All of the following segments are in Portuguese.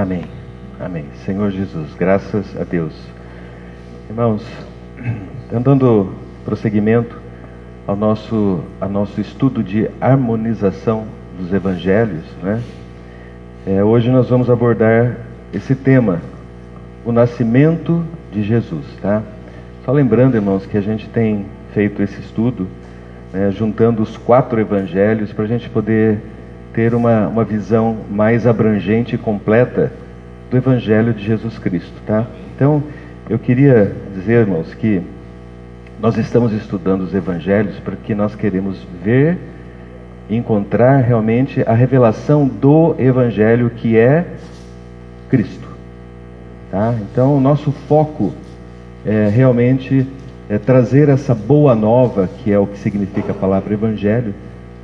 Amém. Amém. Senhor Jesus, graças a Deus. Irmãos, dando prosseguimento ao nosso estudo de harmonização dos evangelhos, né? Hoje nós vamos abordar esse tema, o nascimento de Jesus, tá? Só lembrando, irmãos, que a gente tem feito esse estudo, né, juntando os 4 evangelhos para a gente poder ter uma visão mais abrangente e completa do Evangelho de Jesus Cristo, tá? Então, eu queria dizer, irmãos, que nós estamos estudando os Evangelhos porque nós queremos ver e encontrar realmente a revelação do Evangelho que é Cristo, tá? Então, o nosso foco é realmente trazer essa boa nova, que é o que significa a palavra Evangelho,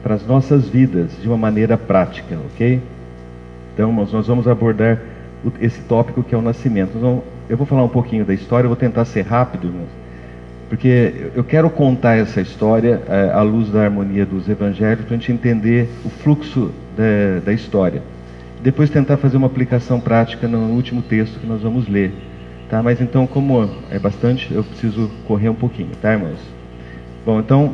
para as nossas vidas de uma maneira prática, ok? Então, irmãos, nós vamos abordar esse tópico que é o nascimento. Eu vou falar um pouquinho da história, eu vou tentar ser rápido, irmãos, porque eu quero contar essa história à luz da harmonia dos evangelhos, para a gente entender o fluxo da história. Depois tentar fazer uma aplicação prática no último texto que nós vamos ler, tá? Mas então, como é bastante, eu preciso correr um pouquinho, tá, irmãos? Bom, então,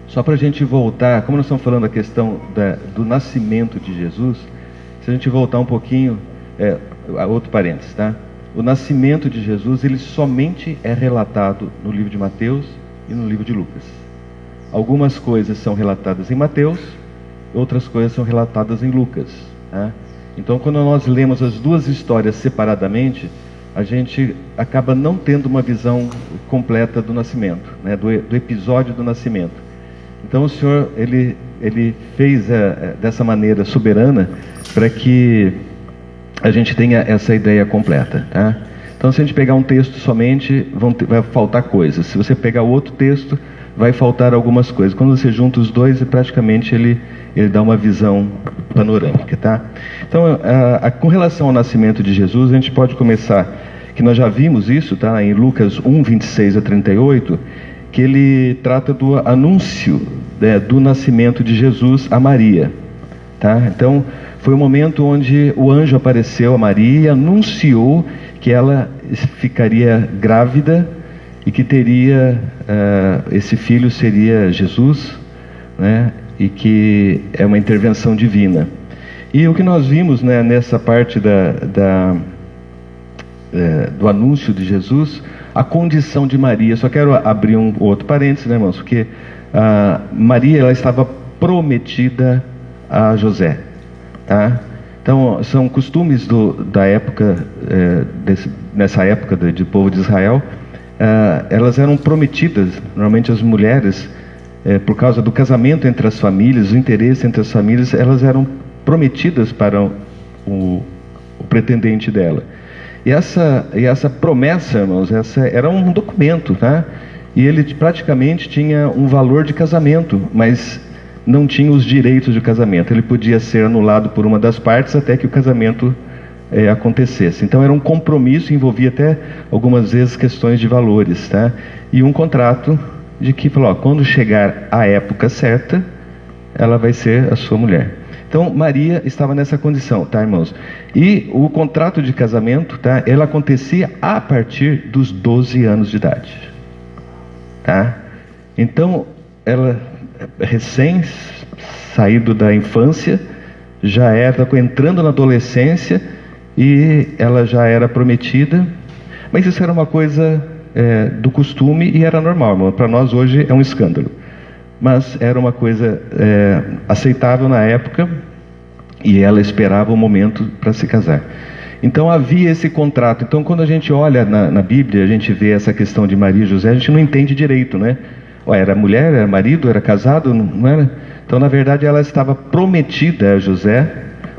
só para a gente voltar, como nós estamos falando da questão do nascimento de Jesus, se a gente voltar um pouquinho, outro parênteses, tá? O nascimento de Jesus, ele somente é relatado no livro de Mateus e no livro de Lucas. Algumas coisas são relatadas em Mateus, outras coisas são relatadas em Lucas, tá? Então, quando nós lemos as duas histórias separadamente, a gente acaba não tendo uma visão completa do nascimento, né? do episódio do nascimento. Então o Senhor, Ele fez dessa maneira soberana para que a gente tenha essa ideia completa, tá? Então, se a gente pegar um texto somente, vai faltar coisas. Se você pegar outro texto, vai faltar algumas coisas. Quando você junta os dois, praticamente ele dá uma visão panorâmica, tá? Então, com relação ao nascimento de Jesus, a gente pode começar, que nós já vimos isso, tá? Em Lucas 1, 26 a 38, que ele trata do anúncio, do nascimento de Jesus a Maria, tá? Então, foi o momento onde o anjo apareceu a Maria e anunciou que ela ficaria grávida e que teria, esse filho seria Jesus, né? E que é uma intervenção divina. E o que nós vimos, né, nessa parte do anúncio de Jesus, a condição de Maria. Só quero abrir um outro parênteses, né, irmãos? Porque Maria, ela estava prometida a José, tá? Então, são costumes da época, nessa época do povo de Israel, elas eram prometidas, normalmente as mulheres, por causa do casamento entre as famílias, o interesse entre as famílias, elas eram prometidas para o pretendente dela. E essa promessa, irmãos, era um documento, tá? E ele praticamente tinha um valor de casamento, mas não tinha os direitos de casamento. Ele podia ser anulado por uma das partes até que o casamento acontecesse. Então era um compromisso, envolvia até algumas vezes questões de valores, tá? E um contrato de que falou, quando chegar a época certa, ela vai ser a sua mulher. Então, Maria estava nessa condição, tá, irmãos? E o contrato de casamento, tá, ela acontecia a partir dos 12 anos de idade, tá? Então, ela, recém saído da infância, já era entrando na adolescência e ela já era prometida, mas isso era uma coisa do costume e era normal, irmão. Para nós hoje é um escândalo. Mas era uma coisa aceitável na época e ela esperava o momento para se casar. Então havia esse contrato. Então, quando a gente olha na Bíblia, a gente vê essa questão de Maria e José, a gente não entende direito, né? Era mulher, era marido, era casado, não era? Então, na verdade, ela estava prometida a José,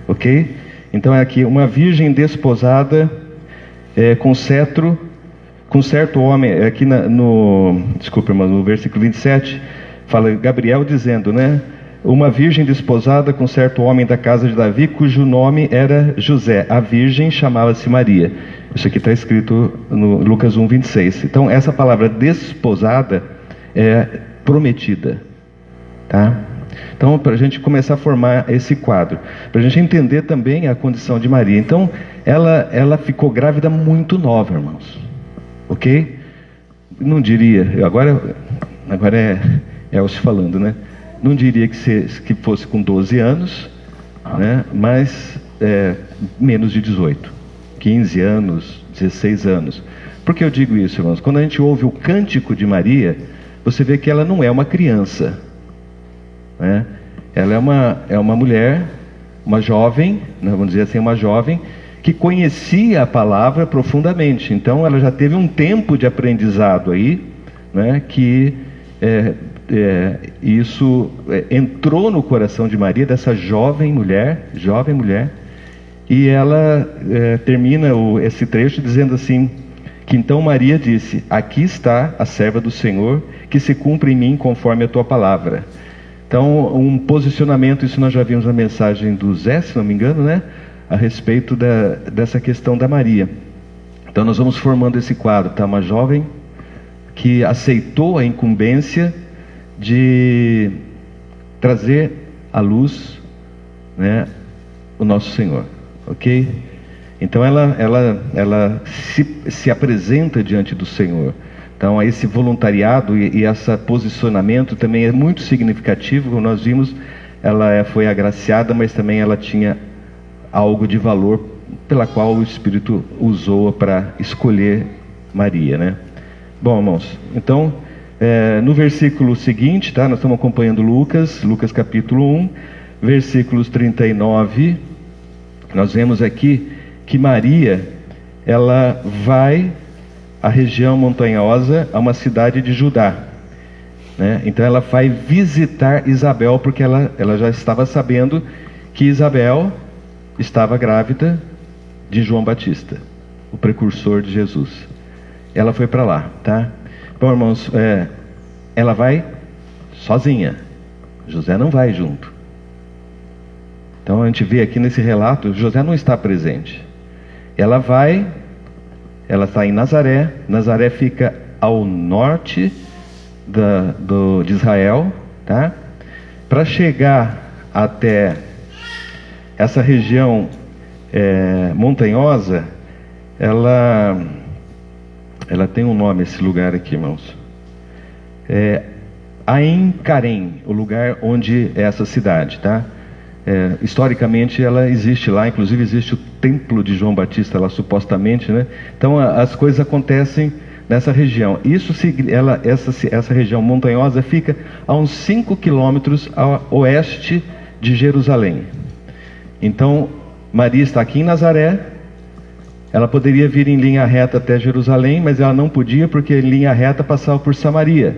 ok? Então é aqui, uma virgem desposada com cetro, com certo homem, aqui desculpa, irmão, no versículo 27, fala Gabriel dizendo, né? Uma virgem desposada com certo homem da casa de Davi, cujo nome era José. A virgem chamava-se Maria. Isso aqui está escrito no Lucas 1, 26. Então, essa palavra desposada é prometida, tá? Então, para a gente começar a formar esse quadro, para a gente entender também a condição de Maria. Então, ela ficou grávida muito nova, irmãos. Ok? Não diria, agora é Elcio falando, né? Não diria que fosse com 12 anos, né? Mas menos de 18, 15 anos, 16 anos. Por que eu digo isso, irmãos? Quando a gente ouve o cântico de Maria, você vê que ela não é uma criança, né? Ela é uma mulher, uma jovem, né? Vamos dizer assim, uma jovem que conhecia a palavra profundamente. Então ela já teve um tempo de aprendizado aí, né? Que isso entrou no coração de Maria, dessa jovem mulher, e ela termina esse trecho dizendo assim, que então Maria disse: aqui está a serva do Senhor, que se cumpre em mim conforme a tua palavra. Então, um posicionamento, isso nós já vimos na mensagem do Zé, se não me engano, né? A respeito dessa questão da Maria. Então nós vamos formando esse quadro, tá? Uma jovem que aceitou a incumbência de trazer à luz, né, o nosso Senhor, ok? Então ela se apresenta diante do Senhor. Então esse voluntariado e esse posicionamento também é muito significativo. Como nós vimos, ela foi agraciada, mas também ela tinha algo de valor pela qual o Espírito usou para escolher Maria, né? Bom, irmãos, então no versículo seguinte, tá? Nós estamos acompanhando Lucas capítulo 1, versículos 39. Nós vemos aqui que Maria, ela vai à região montanhosa, a uma cidade de Judá, né? Então ela vai visitar Isabel, porque ela já estava sabendo que Isabel estava grávida de João Batista, o precursor de Jesus. Ela foi para lá, tá? Bom, irmãos, ela vai sozinha, José não vai junto. Então a gente vê aqui nesse relato, José não está presente. Ela está em Nazaré. Nazaré fica ao norte de Israel, tá? Para chegar até essa região montanhosa, ela tem um nome, esse lugar aqui, irmãos. Ain Karem, o lugar onde é essa cidade, tá? Historicamente ela existe lá, inclusive existe o templo de João Batista lá, supostamente, né? Então as coisas acontecem nessa região. Essa região montanhosa fica a uns 5 quilômetros a oeste de Jerusalém. Então Maria está aqui em Nazaré. Ela poderia vir em linha reta até Jerusalém, mas ela não podia, porque em linha reta passava por Samaria.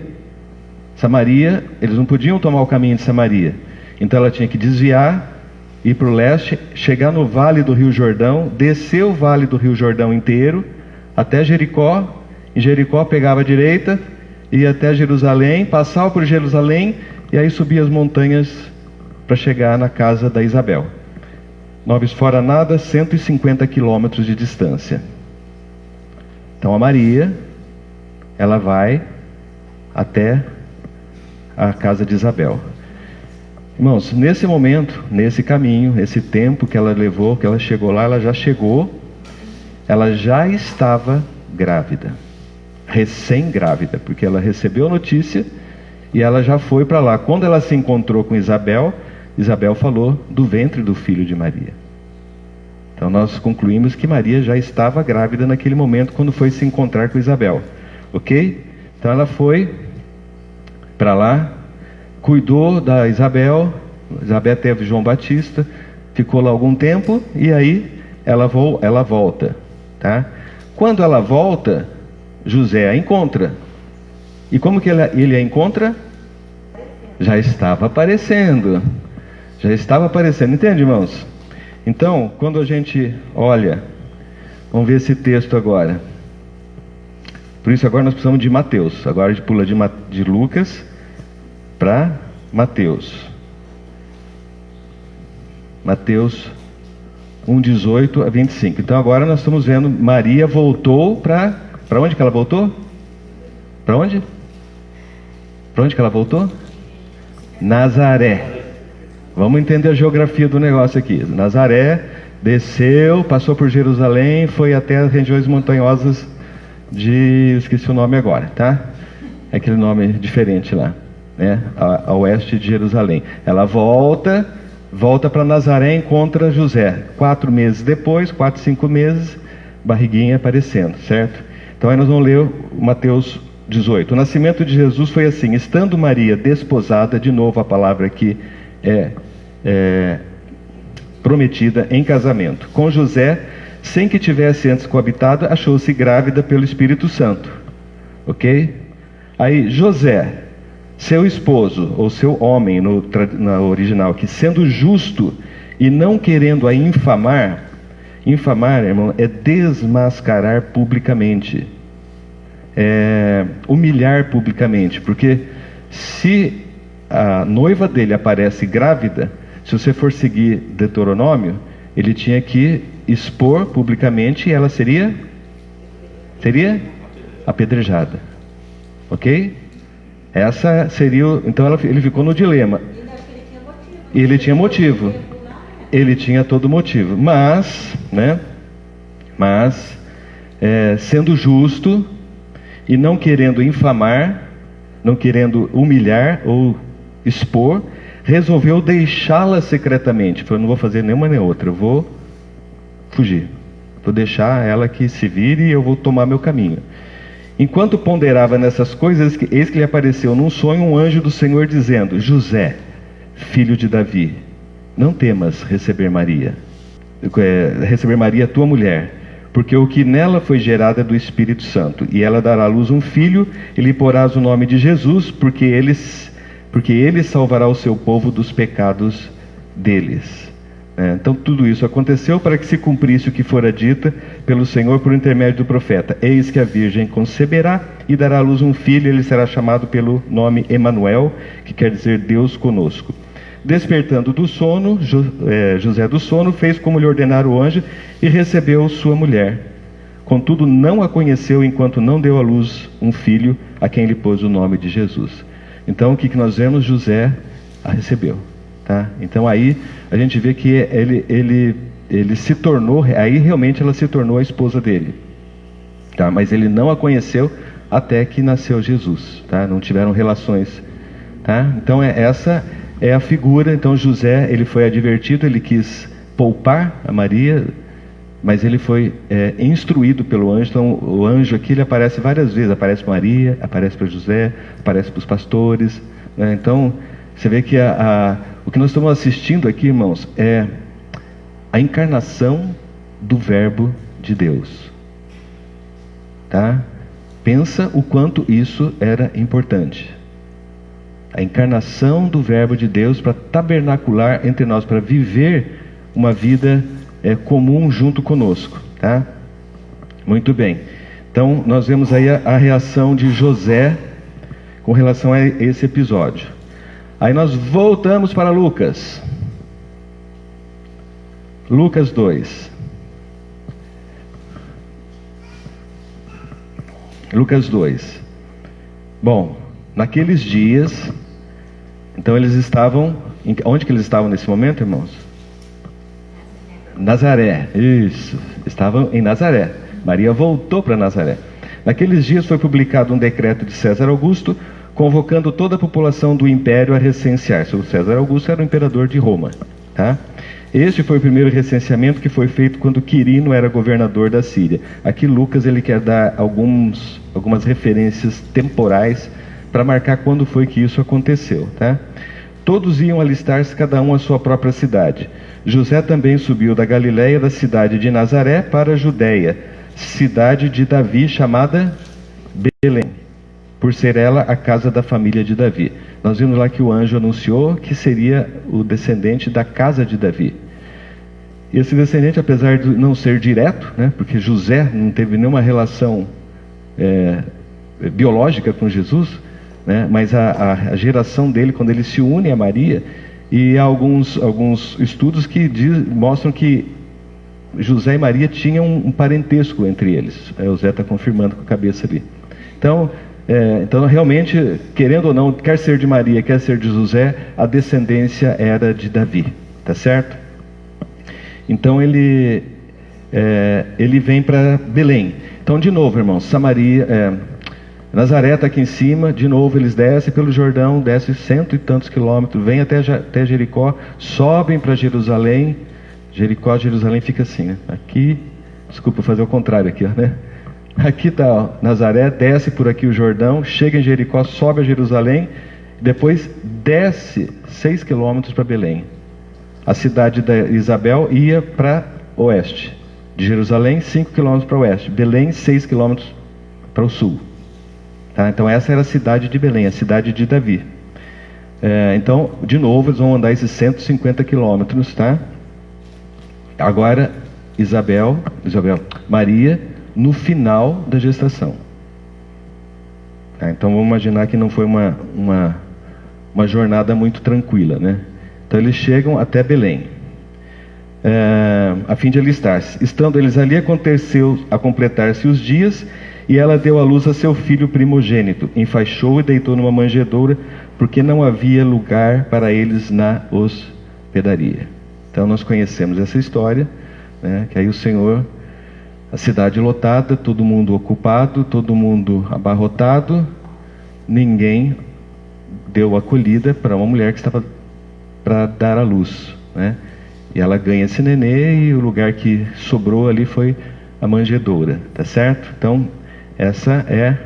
Eles não podiam tomar o caminho de Samaria. Então ela tinha que desviar, ir para o leste, chegar no Vale do Rio Jordão, descer o Vale do Rio Jordão inteiro, até Jericó. Em Jericó pegava a direita, ia até Jerusalém, passava por Jerusalém, e aí subia as montanhas para chegar na casa da Isabel. Noves fora nada, 150 quilômetros de distância. Então a Maria, ela vai até a casa de Isabel. Irmãos, nesse momento, nesse caminho, esse tempo que ela levou, que ela chegou lá, ela já estava grávida, recém-grávida, porque ela recebeu a notícia e ela já foi para lá. Quando ela se encontrou com Isabel, Isabel falou do ventre do filho de Maria. Então nós concluímos que Maria já estava grávida naquele momento, quando foi se encontrar com Isabel, ok? Então ela foi para lá, cuidou da Isabel. Isabel teve João Batista, ficou lá algum tempo, e aí ela volta, tá? Quando ela volta, José a encontra. E como que ele a encontra? Já estava aparecendo, entende, irmãos? Então, quando a gente olha, vamos ver esse texto agora. Por isso agora nós precisamos de Mateus. Agora a gente pula de Lucas para Mateus. Mateus 1:18 a 25. Então agora nós estamos vendo Maria voltou para onde que ela voltou? Para onde? Para onde que ela voltou? Nazaré. Vamos entender a geografia do negócio aqui. Nazaré desceu, passou por Jerusalém, foi até as regiões montanhosas de... esqueci o nome agora, tá? É aquele nome diferente lá, né? A oeste de Jerusalém. Ela volta para Nazaré, encontra José. 4 meses depois, 4, 5 meses, barriguinha aparecendo, certo? Então aí nós vamos ler o Mateus 18. O nascimento de Jesus foi assim: estando Maria desposada, de novo a palavra aqui é prometida em casamento, com José, sem que tivesse antes coabitado, achou-se grávida pelo Espírito Santo. Ok? Aí José, seu esposo, ou seu homem na original, que sendo justo e não querendo a infamar, irmão, é desmascarar publicamente, é humilhar publicamente, porque se a noiva dele aparece grávida, se você for seguir Deuteronômio, ele tinha que expor publicamente e ela seria apedrejada, ok? Essa seria então ele ficou no dilema. E ele tinha motivo. Ele tinha todo motivo, mas sendo justo e não querendo infamar, não querendo humilhar ou expor, resolveu deixá-la secretamente. Falou: não vou fazer nenhuma nem outra, eu vou fugir, vou deixar ela que se vire e eu vou tomar meu caminho. Enquanto ponderava nessas coisas, eis que lhe apareceu num sonho um anjo do Senhor dizendo: José, filho de Davi, não temas receber Maria, tua mulher, porque o que nela foi gerado é do Espírito Santo, e ela dará à luz um filho, e lhe porás o nome de Jesus, porque ele salvará o seu povo dos pecados deles. Então tudo isso aconteceu para que se cumprisse o que fora dito pelo Senhor por intermédio do profeta: eis que a virgem conceberá e dará à luz um filho, ele será chamado pelo nome Emanuel, que quer dizer Deus conosco. Despertando do sono, José do sono fez como lhe ordenara o anjo e recebeu sua mulher. Contudo não a conheceu enquanto não deu à luz um filho, a quem lhe pôs o nome de Jesus. Então o que nós vemos? José a recebeu, tá? Então aí a gente vê que ele se tornou, aí realmente ela se tornou a esposa dele, tá? Mas ele não a conheceu até que nasceu Jesus, tá? Não tiveram relações, tá? Então essa é a figura. Então José, ele foi advertido, ele quis poupar a Maria, mas ele foi instruído pelo anjo. Então o anjo aqui ele aparece várias vezes, aparece para Maria, aparece para José, aparece para os pastores, né? Então você vê que o que nós estamos assistindo aqui, irmãos, é a encarnação do Verbo de Deus, tá? Pensa o quanto isso era importante. A encarnação do Verbo de Deus para tabernacular entre nós, para viver uma vida comum junto conosco, tá? Muito bem. Então nós vemos aí a reação de José com relação a esse episódio. Aí nós voltamos para Lucas. Lucas 2. Lucas 2. Bom, naqueles dias, então eles estavam, onde que eles estavam nesse momento, irmãos? Nazaré, isso, estavam em Nazaré. Maria voltou para Nazaré. Naqueles dias foi publicado um decreto de César Augusto, convocando toda a população do império a recensear-se. O César Augusto era o imperador de Roma, tá? Este foi o primeiro recenseamento que foi feito quando Quirino era governador da Síria. Aqui Lucas ele quer dar algumas referências temporais para marcar quando foi que isso aconteceu, tá? Todos iam alistar-se, cada um à sua própria cidade. José também subiu da Galiléia, da cidade de Nazaré, para a Judéia, cidade de Davi, chamada Belém, por ser ela a casa da família de Davi. Nós vimos lá que o anjo anunciou que seria o descendente da casa de Davi. E esse descendente, apesar de não ser direto, né, porque José não teve nenhuma relação biológica com Jesus, né, mas a geração dele, quando ele se une a Maria, e há alguns estudos que mostram que José e Maria tinham um parentesco entre eles. O Zé está confirmando com a cabeça ali. Então, Então, realmente, querendo ou não, quer ser de Maria, quer ser de José, a descendência era de Davi, tá certo? Então, ele vem para Belém. Então, de novo, irmãos, Nazaré está aqui em cima, de novo eles descem pelo Jordão, descem 100 e tantos quilômetros, vêm até Jericó, sobem para Jerusalém. Jerusalém fica assim, né? Aqui, desculpa, vou fazer o contrário aqui, né? Aqui está Nazaré, desce por aqui o Jordão, chega em Jericó, sobe a Jerusalém, depois desce 6 quilômetros para Belém. A cidade de Isabel ia para oeste, de Jerusalém 5 quilômetros para oeste, Belém 6 quilômetros para o sul. Tá? Então essa era a cidade de Belém, a cidade de Davi. Então, de novo, eles vão andar esses 150 quilômetros, tá? Agora, Maria, no final da gestação. Tá? Então vamos imaginar que não foi uma jornada muito tranquila, né? Então eles chegam até Belém, a fim de alistar-se. Estando eles ali, aconteceu a completar-se os dias, e ela deu à luz a seu filho primogênito, enfaixou e deitou numa manjedoura, porque não havia lugar para eles na hospedaria. Então nós conhecemos essa história, né? Que aí o Senhor, a cidade lotada, todo mundo ocupado, todo mundo abarrotado, ninguém deu acolhida para uma mulher que estava para dar à luz, né? E ela ganha esse nenê, e o lugar que sobrou ali foi a manjedoura, tá certo? Então, essa é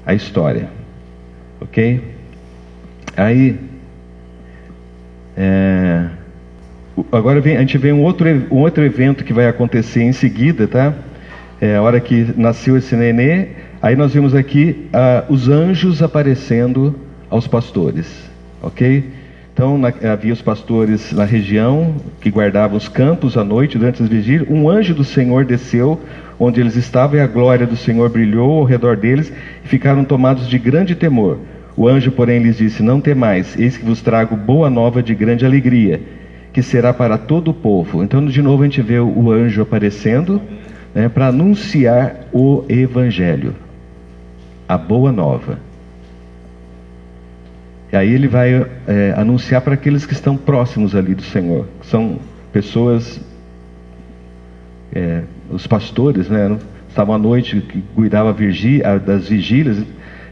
a história, ok? Aí, agora a gente vê um outro evento que vai acontecer em seguida, tá? A hora que nasceu esse nenê, aí nós vimos aqui os anjos aparecendo aos pastores, ok? Então havia os pastores na região que guardavam os campos à noite durante as vigílias. Um anjo do Senhor desceu onde eles estavam, e a glória do Senhor brilhou ao redor deles, e ficaram tomados de grande temor. O anjo, porém, lhes disse: não temais, eis que vos trago boa nova de grande alegria, que será para todo o povo. Então, de novo, a gente vê o anjo aparecendo, né, para anunciar o evangelho, a boa nova. E aí ele vai anunciar para aqueles que estão próximos ali do Senhor. São pessoas, os pastores, né, estavam à noite, que cuidavam das vigílias.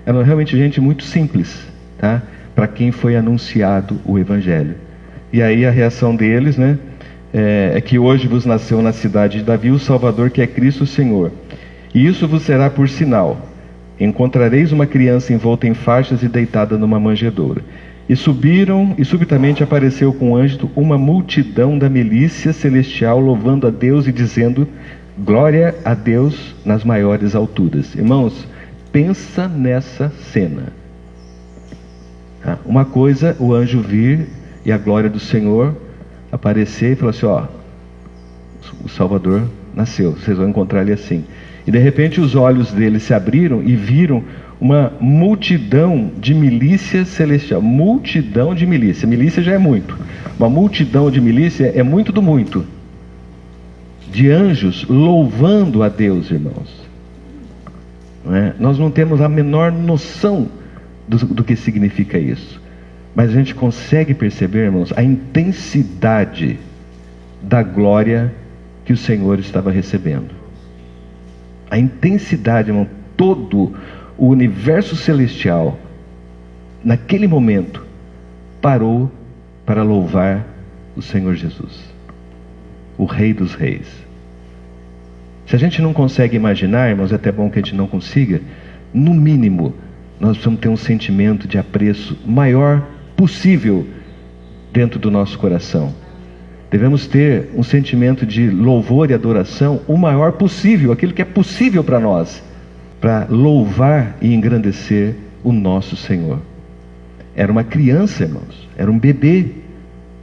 Eram realmente gente muito simples, tá? Para quem foi anunciado o evangelho. E aí a reação deles, né, é que hoje vos nasceu na cidade de Davi o Salvador, que é Cristo o Senhor. E isso vos será por sinal: encontrareis uma criança envolta em faixas e deitada numa manjedoura. E subiram, e subitamente apareceu com um anjo uma multidão da milícia celestial, louvando a Deus e dizendo: glória a Deus nas maiores alturas. Irmãos, pensa nessa cena. Uma coisa, o anjo vir e a glória do Senhor aparecer e falar assim: ó, o Salvador nasceu, vocês vão encontrar ele assim. E de repente os olhos dele se abriram e viram uma multidão de milícia celestial. Multidão de milícia. Milícia já é muito. Uma multidão de milícia é muito do muito. De anjos louvando a Deus, irmãos. Não é? Nós não temos a menor noção do que significa isso. Mas a gente consegue perceber, irmãos, a intensidade da glória que o Senhor estava recebendo. A intensidade, irmão, todo o universo celestial, naquele momento, parou para louvar o Senhor Jesus, o Rei dos Reis. Se a gente não consegue imaginar, irmãos, é até bom que a gente não consiga, no mínimo, nós precisamos ter um sentimento de apreço maior possível dentro do nosso coração. Devemos ter um sentimento de louvor e adoração o maior possível, aquilo que é possível para nós, para louvar e engrandecer o nosso Senhor. Era uma criança, irmãos, era um bebê,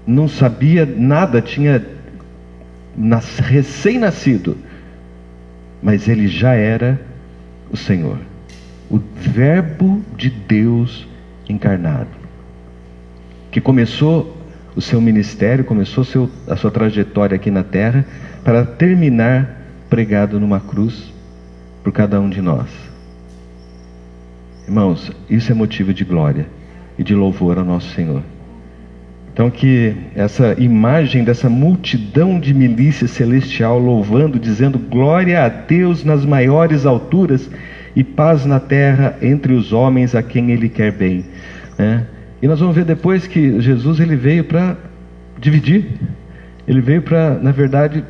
não sabia nada, tinha recém-nascido, mas ele já era o Senhor, o Verbo de Deus encarnado, que começou o seu ministério, começou a sua trajetória aqui na terra, para terminar pregado numa cruz por cada um de nós. Irmãos, isso é motivo de glória e de louvor ao nosso Senhor. Então que essa imagem dessa multidão de milícia celestial louvando, dizendo glória a Deus nas maiores alturas e paz na terra entre os homens a quem Ele quer bem, né? E nós vamos ver depois que Jesus ele veio para dividir, ele veio para, na verdade,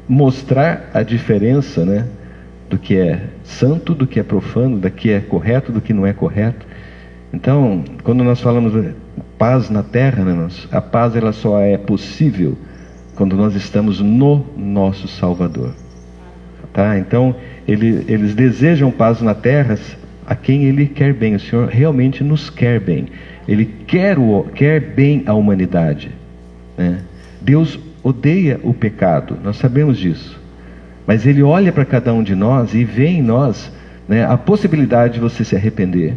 mostrar a diferença, né, do que é santo, do que é profano, do que é correto, do que não é correto. Então, quando nós falamos de paz na terra, né, a paz ela só é possível quando nós estamos no nosso Salvador, tá? Então, eles desejam paz na terra a quem Ele quer bem. O Senhor realmente nos quer bem. Ele quer bem à humanidade, né? Deus odeia o pecado, nós sabemos disso. Mas Ele olha para cada um de nós e vê em nós, né, a possibilidade de você se arrepender,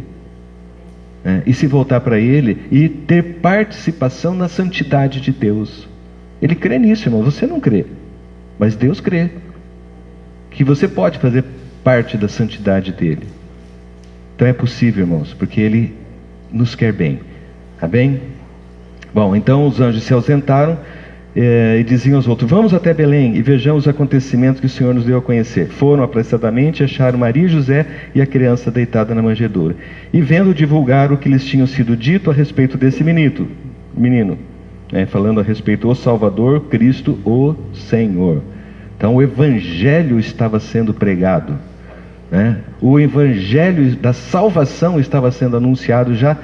né, e se voltar para Ele e ter participação na santidade de Deus. Ele crê nisso, irmão. Você não crê, mas Deus crê que você pode fazer parte da santidade dEle. Então é possível, irmãos, porque Ele nos quer bem. Tá bem? Bom, então os anjos se ausentaram e diziam aos outros: vamos até Belém e vejamos os acontecimentos que o Senhor nos deu a conhecer. Foram apressadamente e acharam Maria e José e a criança deitada na manjedoura. E vendo divulgar o que lhes tinha sido dito a respeito desse menino, né, falando a respeito do Salvador, Cristo, o Senhor. Então o Evangelho estava sendo pregado, né? O Evangelho da salvação estava sendo anunciado já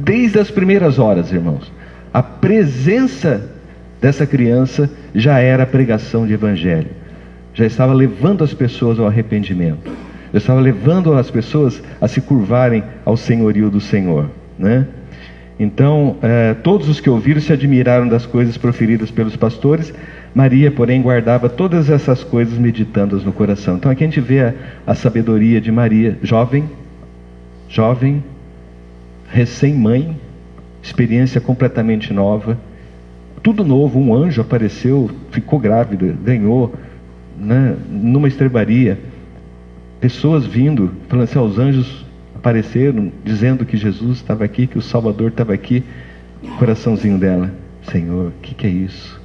desde as primeiras horas, irmãos. A presença dessa criança já era a pregação de Evangelho, já estava levando as pessoas ao arrependimento, já estava levando as pessoas a se curvarem ao senhorio do Senhor, né? Então todos os que ouviram se admiraram das coisas proferidas pelos pastores. Maria, porém, guardava todas essas coisas, meditando-as no coração. Então aqui a gente vê a sabedoria de Maria, jovem, recém-mãe, experiência completamente nova, tudo novo. Um anjo apareceu, ficou grávida, ganhou, né, numa estrebaria, pessoas vindo, falando assim: os anjos apareceram, dizendo que Jesus estava aqui, que o Salvador estava aqui. O coraçãozinho dela: Senhor, o que é isso?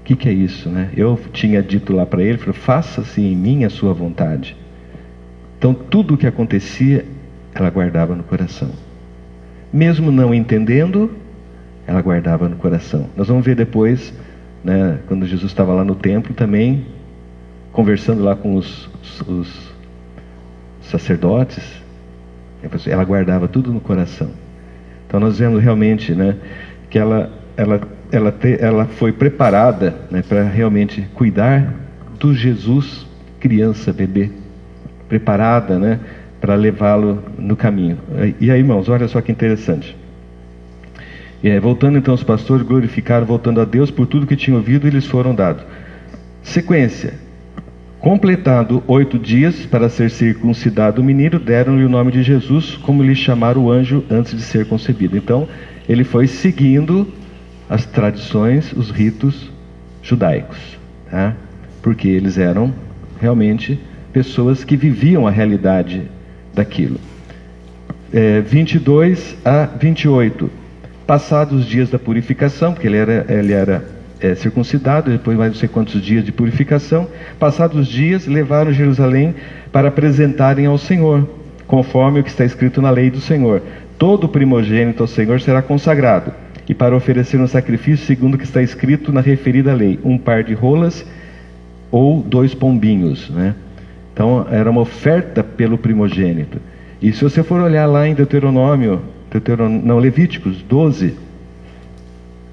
O que é isso, né? Eu tinha dito lá para ele, faça-se em mim a sua vontade. Então tudo o que acontecia, ela guardava no coração. Mesmo não entendendo, ela guardava no coração. Nós vamos ver depois, né, quando Jesus estava lá no templo também, conversando lá com os sacerdotes, ela guardava tudo no coração. Então nós vemos realmente, né, que ela foi preparada, né, para realmente cuidar do Jesus criança, bebê, preparada, né, para levá-lo no caminho. E aí, irmãos, olha só que interessante. Voltando então, os pastores glorificaram, voltando a Deus por tudo que tinham ouvido, e lhes foram dados. Sequência: completado 8 dias para ser circuncidado o menino, deram-lhe o nome de Jesus, como lhe chamaram o anjo antes de ser concebido. Então ele foi seguindo as tradições, os ritos judaicos, tá? Porque eles eram realmente pessoas que viviam a realidade daquilo. 22 a 28. Passados os dias da purificação, porque ele era circuncidado, depois mais não sei quantos dias de purificação. Passados os dias, levaram Jerusalém para apresentarem ao Senhor, conforme o que está escrito na lei do Senhor: todo primogênito ao Senhor será consagrado, e para oferecer um sacrifício segundo o que está escrito na referida lei, 1 par de rolas ou 2 pombinhos, né? Então era uma oferta pelo primogênito. E se você for olhar lá em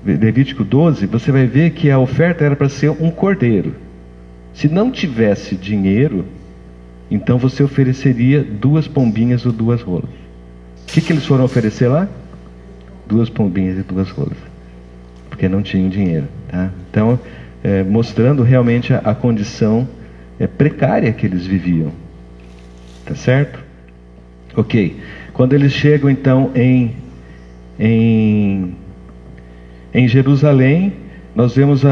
Levítico 12, você vai ver que a oferta era para ser um cordeiro. Se não tivesse dinheiro, então você ofereceria 2 pombinhas ou 2 rolas. O que eles foram oferecer lá? 2 pombinhas e 2 rolas, porque não tinham dinheiro, tá? Então, mostrando realmente a condição precária que eles viviam, tá certo? Ok. Quando eles chegam então em Jerusalém, nós vemos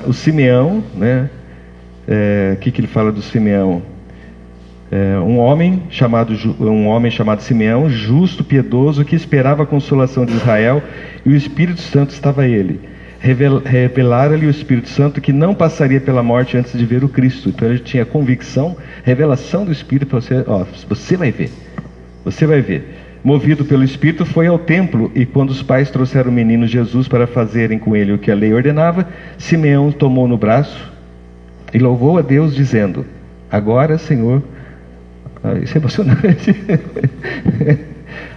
o Simeão, né? O que ele fala do Simeão? um homem chamado Simeão, justo, piedoso, que esperava a consolação de Israel, e o Espírito Santo estava a ele. Revelara-lhe o Espírito Santo que não passaria pela morte antes de ver o Cristo. Então ele tinha convicção, revelação do Espírito para você, você vai ver, você vai ver. Movido pelo Espírito, foi ao templo, e quando os pais trouxeram o menino Jesus para fazerem com ele o que a lei ordenava, Simeão o tomou no braço e louvou a Deus, dizendo: agora, Senhor, isso é emocionante,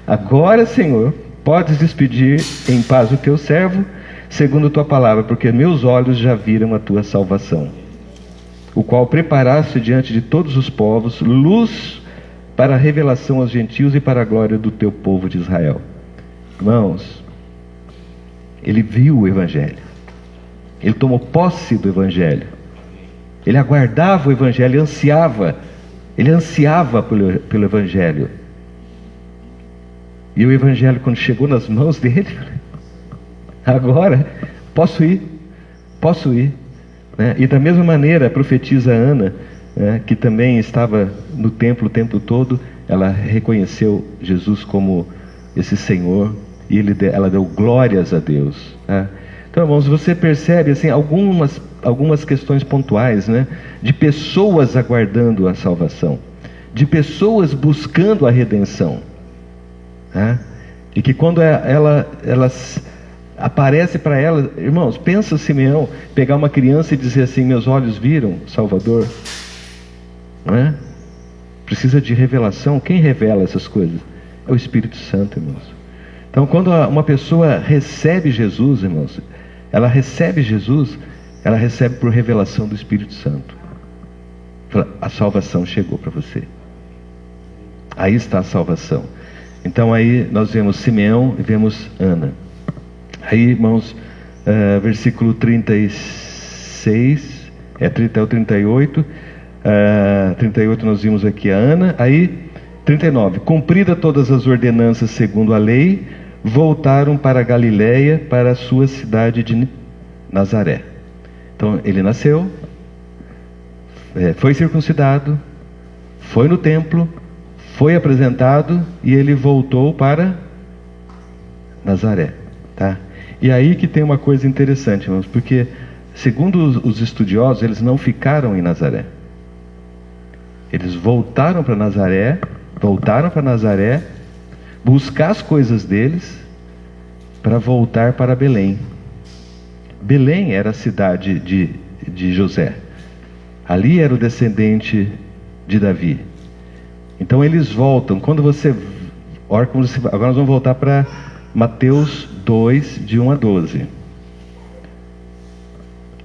agora, Senhor, podes despedir em paz o teu servo, segundo a tua palavra, porque meus olhos já viram a tua salvação, o qual preparaste diante de todos os povos, luz para a revelação aos gentios e para a glória do teu povo de Israel. Irmãos, ele viu o Evangelho, ele tomou posse do Evangelho, ele aguardava o Evangelho, ele ansiava pelo Evangelho. E o Evangelho, quando chegou nas mãos dele, agora posso ir, né? E da mesma maneira a profetisa Ana, que também estava no templo o tempo todo, ela reconheceu Jesus como esse Senhor, e ela deu glórias a Deus, né? Então, irmãos, você percebe assim, algumas questões pontuais, né, de pessoas aguardando a salvação, de pessoas buscando a redenção, né? E que quando elas aparece para ela, irmãos, pensa Simeão pegar uma criança e dizer assim: meus olhos viram Salvador, não é? Precisa de revelação. Quem revela essas coisas? É o Espírito Santo, irmãos. Então, quando uma pessoa recebe Jesus, irmãos, ela recebe Jesus, ela recebe por revelação do Espírito Santo. A salvação chegou para você. Aí está a salvação. Então aí nós vemos Simeão e vemos Ana. Aí, irmãos, versículo 36, 30 ao 38, 38 nós vimos aqui a Ana. Aí 39, cumprida todas as ordenanças segundo a lei, voltaram para a Galiléia, para a sua cidade de Nazaré. Então ele nasceu, foi circuncidado, foi no templo, foi apresentado, e ele voltou para Nazaré, tá? E aí que tem uma coisa interessante, irmãos, porque segundo os estudiosos, eles não ficaram em Nazaré. Eles voltaram para Nazaré, buscar as coisas deles, para voltar para Belém. Belém era a cidade de José. Ali era o descendente de Davi. Então eles voltam. Agora nós vamos voltar para Mateus 2, de 1 a 12.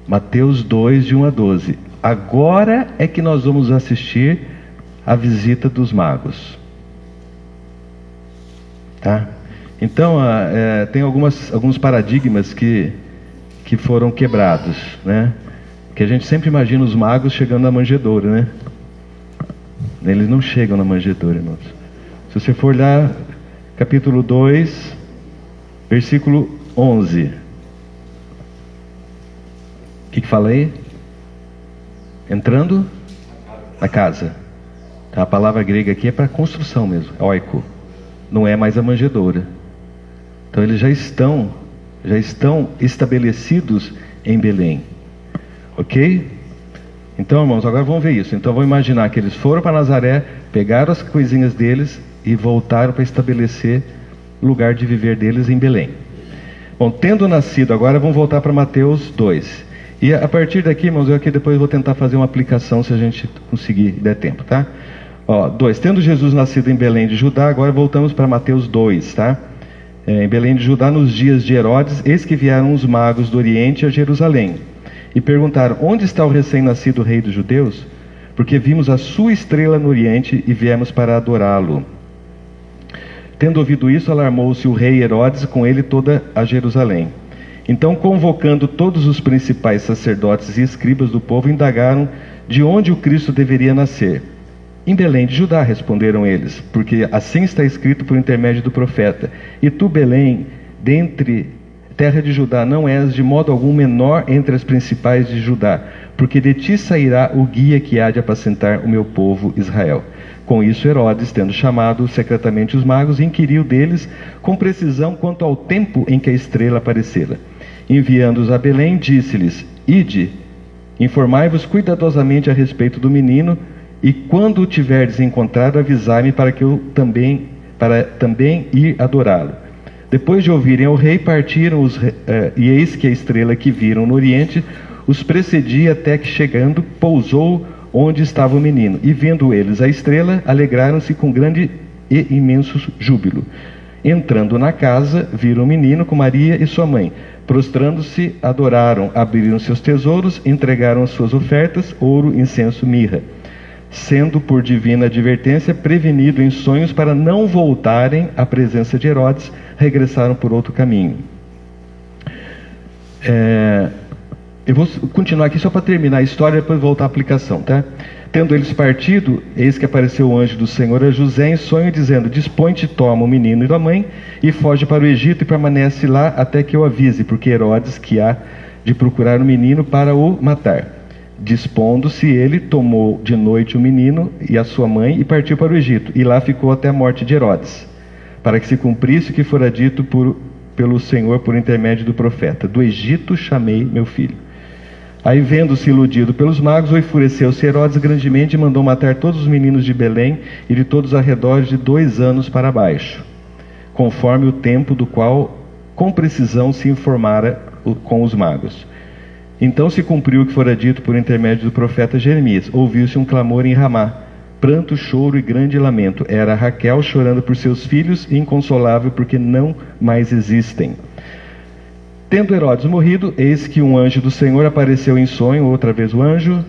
Mateus 2, de 1 a 12. Agora é que nós vamos assistir a visita dos magos. Tá? Então, tem alguns paradigmas que foram quebrados, né? Que a gente sempre imagina os magos chegando na manjedoura, né? Eles não chegam na manjedoura, irmãos. Se você for olhar capítulo 2, versículo 11. O que fala aí? Entrando na casa. A palavra grega aqui é para construção mesmo, oiko. Não é mais a manjedoura. Então eles já estão estabelecidos em Belém. Ok? Então, irmãos, agora vamos ver isso. Então vamos imaginar que eles foram para Nazaré, pegaram as coisinhas deles e voltaram para estabelecer o lugar de viver deles em Belém. Bom, tendo nascido, agora vamos voltar para Mateus 2. E a partir daqui, irmãos, eu aqui depois vou tentar fazer uma aplicação, se a gente conseguir der tempo, tá? 2. Tendo Jesus nascido em Belém de Judá, agora voltamos para Mateus 2, tá? Em Belém de Judá, nos dias de Herodes, eis que vieram os magos do Oriente a Jerusalém e perguntaram: onde está o recém-nascido rei dos judeus? Porque vimos a sua estrela no Oriente e viemos para adorá-lo. Tendo ouvido isso, alarmou-se o rei Herodes, com ele toda a Jerusalém. Então, convocando todos os principais sacerdotes e escribas do povo, indagaram de onde o Cristo deveria nascer. Em Belém de Judá, responderam eles, porque assim está escrito por intermédio do profeta: e tu, Belém, terra de Judá, não és de modo algum menor entre as principais de Judá, porque de ti sairá o guia que há de apacentar o meu povo Israel. Com isso, Herodes, tendo chamado secretamente os magos, inquiriu deles com precisão quanto ao tempo em que a estrela aparecera. Enviando-os a Belém, disse-lhes: Ide, informai-vos cuidadosamente a respeito do menino, e quando o tiverdes encontrado, avisai-me para que eu também ir adorá-lo. Depois de ouvirem ao rei, partiram e eis que a estrela que viram no oriente os precedia até que, chegando, pousou onde estava o menino. E vendo eles a estrela, alegraram-se com grande e imenso júbilo. Entrando na casa, viram o menino com Maria e sua mãe. Prostrando-se, adoraram, abriram seus tesouros, entregaram as suas ofertas, ouro, incenso, mirra. Sendo por divina advertência prevenido em sonhos para não voltarem à presença de Herodes, regressaram por outro caminho. Eu vou continuar aqui só para terminar a história e depois voltar à aplicação, tá? Tendo eles partido, eis que apareceu o anjo do Senhor a José em sonho, dizendo: Dispõe-te, toma o menino e a mãe, e foge para o Egito, e permanece lá até que eu avise, porque Herodes que há de procurar o menino para o matar. Dispondo-se ele, tomou de noite o menino e a sua mãe, e partiu para o Egito, e lá ficou até a morte de Herodes, para que se cumprisse o que fora dito pelo Senhor por intermédio do profeta: Do Egito chamei meu filho. Aí, vendo-se iludido pelos magos, enfureceu-se Herodes grandemente e mandou matar todos os meninos de Belém e de todos os arredores de 2 anos para baixo, conforme o tempo do qual com precisão se informara com os magos. Então se cumpriu o que fora dito por intermédio do profeta Jeremias. Ouviu-se um clamor em Ramá, pranto, choro e grande lamento. Era Raquel chorando por seus filhos, inconsolável porque não mais existem. Tendo Herodes morrido, eis que um anjo do Senhor apareceu em sonho, outra vez o anjo,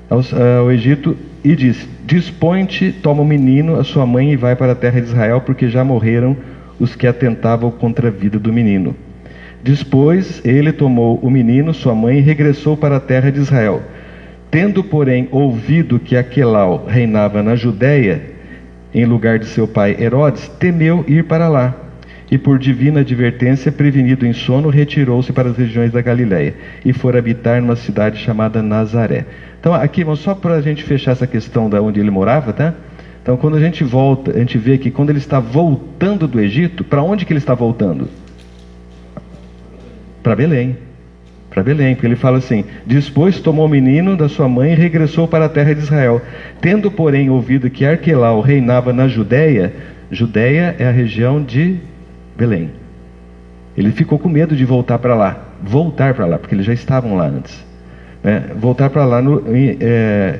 ao Egito, e disse: Dispõe-te, toma o menino, a sua mãe, e vai para a terra de Israel, porque já morreram os que atentavam contra a vida do menino. Depois ele tomou o menino, sua mãe, e regressou para a terra de Israel. Tendo, porém, ouvido que Aquelau reinava na Judéia, em lugar de seu pai Herodes, temeu ir para lá. E por divina advertência, prevenido em sono, retirou-se para as regiões da Galiléia, e foi habitar numa cidade chamada Nazaré. Então, aqui, só para a gente fechar essa questão de onde ele morava, tá? Então, quando a gente volta, a gente vê que quando ele está voltando do Egito, para onde que ele está voltando? Para Belém, porque ele fala assim: Depois tomou o menino da sua mãe e regressou para a terra de Israel. Tendo, porém, ouvido que Arquelau reinava na Judéia, Judéia é a região de Belém. Ele ficou com medo de voltar para lá, porque eles já estavam lá antes. Voltar para lá,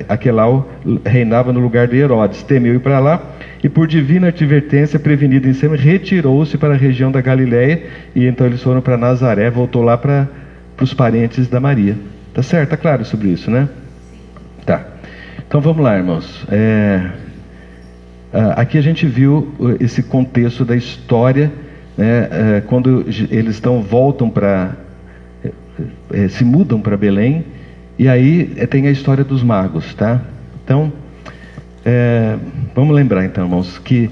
Aquelau reinava no lugar de Herodes, temeu ir para lá, e por divina advertência, prevenido em cima, retirou-se para a região da Galiléia, e então eles foram para Nazaré, voltou lá para os parentes da Maria. Tá certo? Tá claro sobre isso, né? Tá. Então vamos lá, irmãos. Aqui a gente viu esse contexto da história, né? Quando eles voltam para... se mudam para Belém, e aí tem a história dos magos, tá? Então, vamos lembrar então, irmãos, que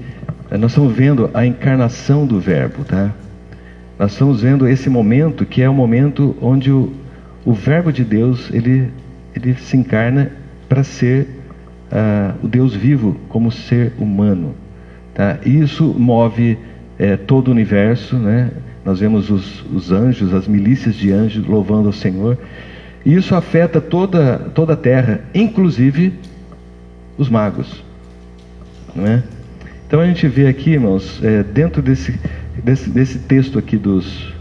nós estamos vendo a encarnação do Verbo, tá? Nós estamos vendo esse momento que é o momento onde o Verbo de Deus, ele se encarna para ser o Deus vivo como ser humano, tá? E isso move todo o universo, né? Nós vemos os anjos, as milícias de anjos louvando ao Senhor. E isso afeta toda a terra, inclusive os magos, não é? Então a gente vê aqui, irmãos, dentro desse texto aqui dos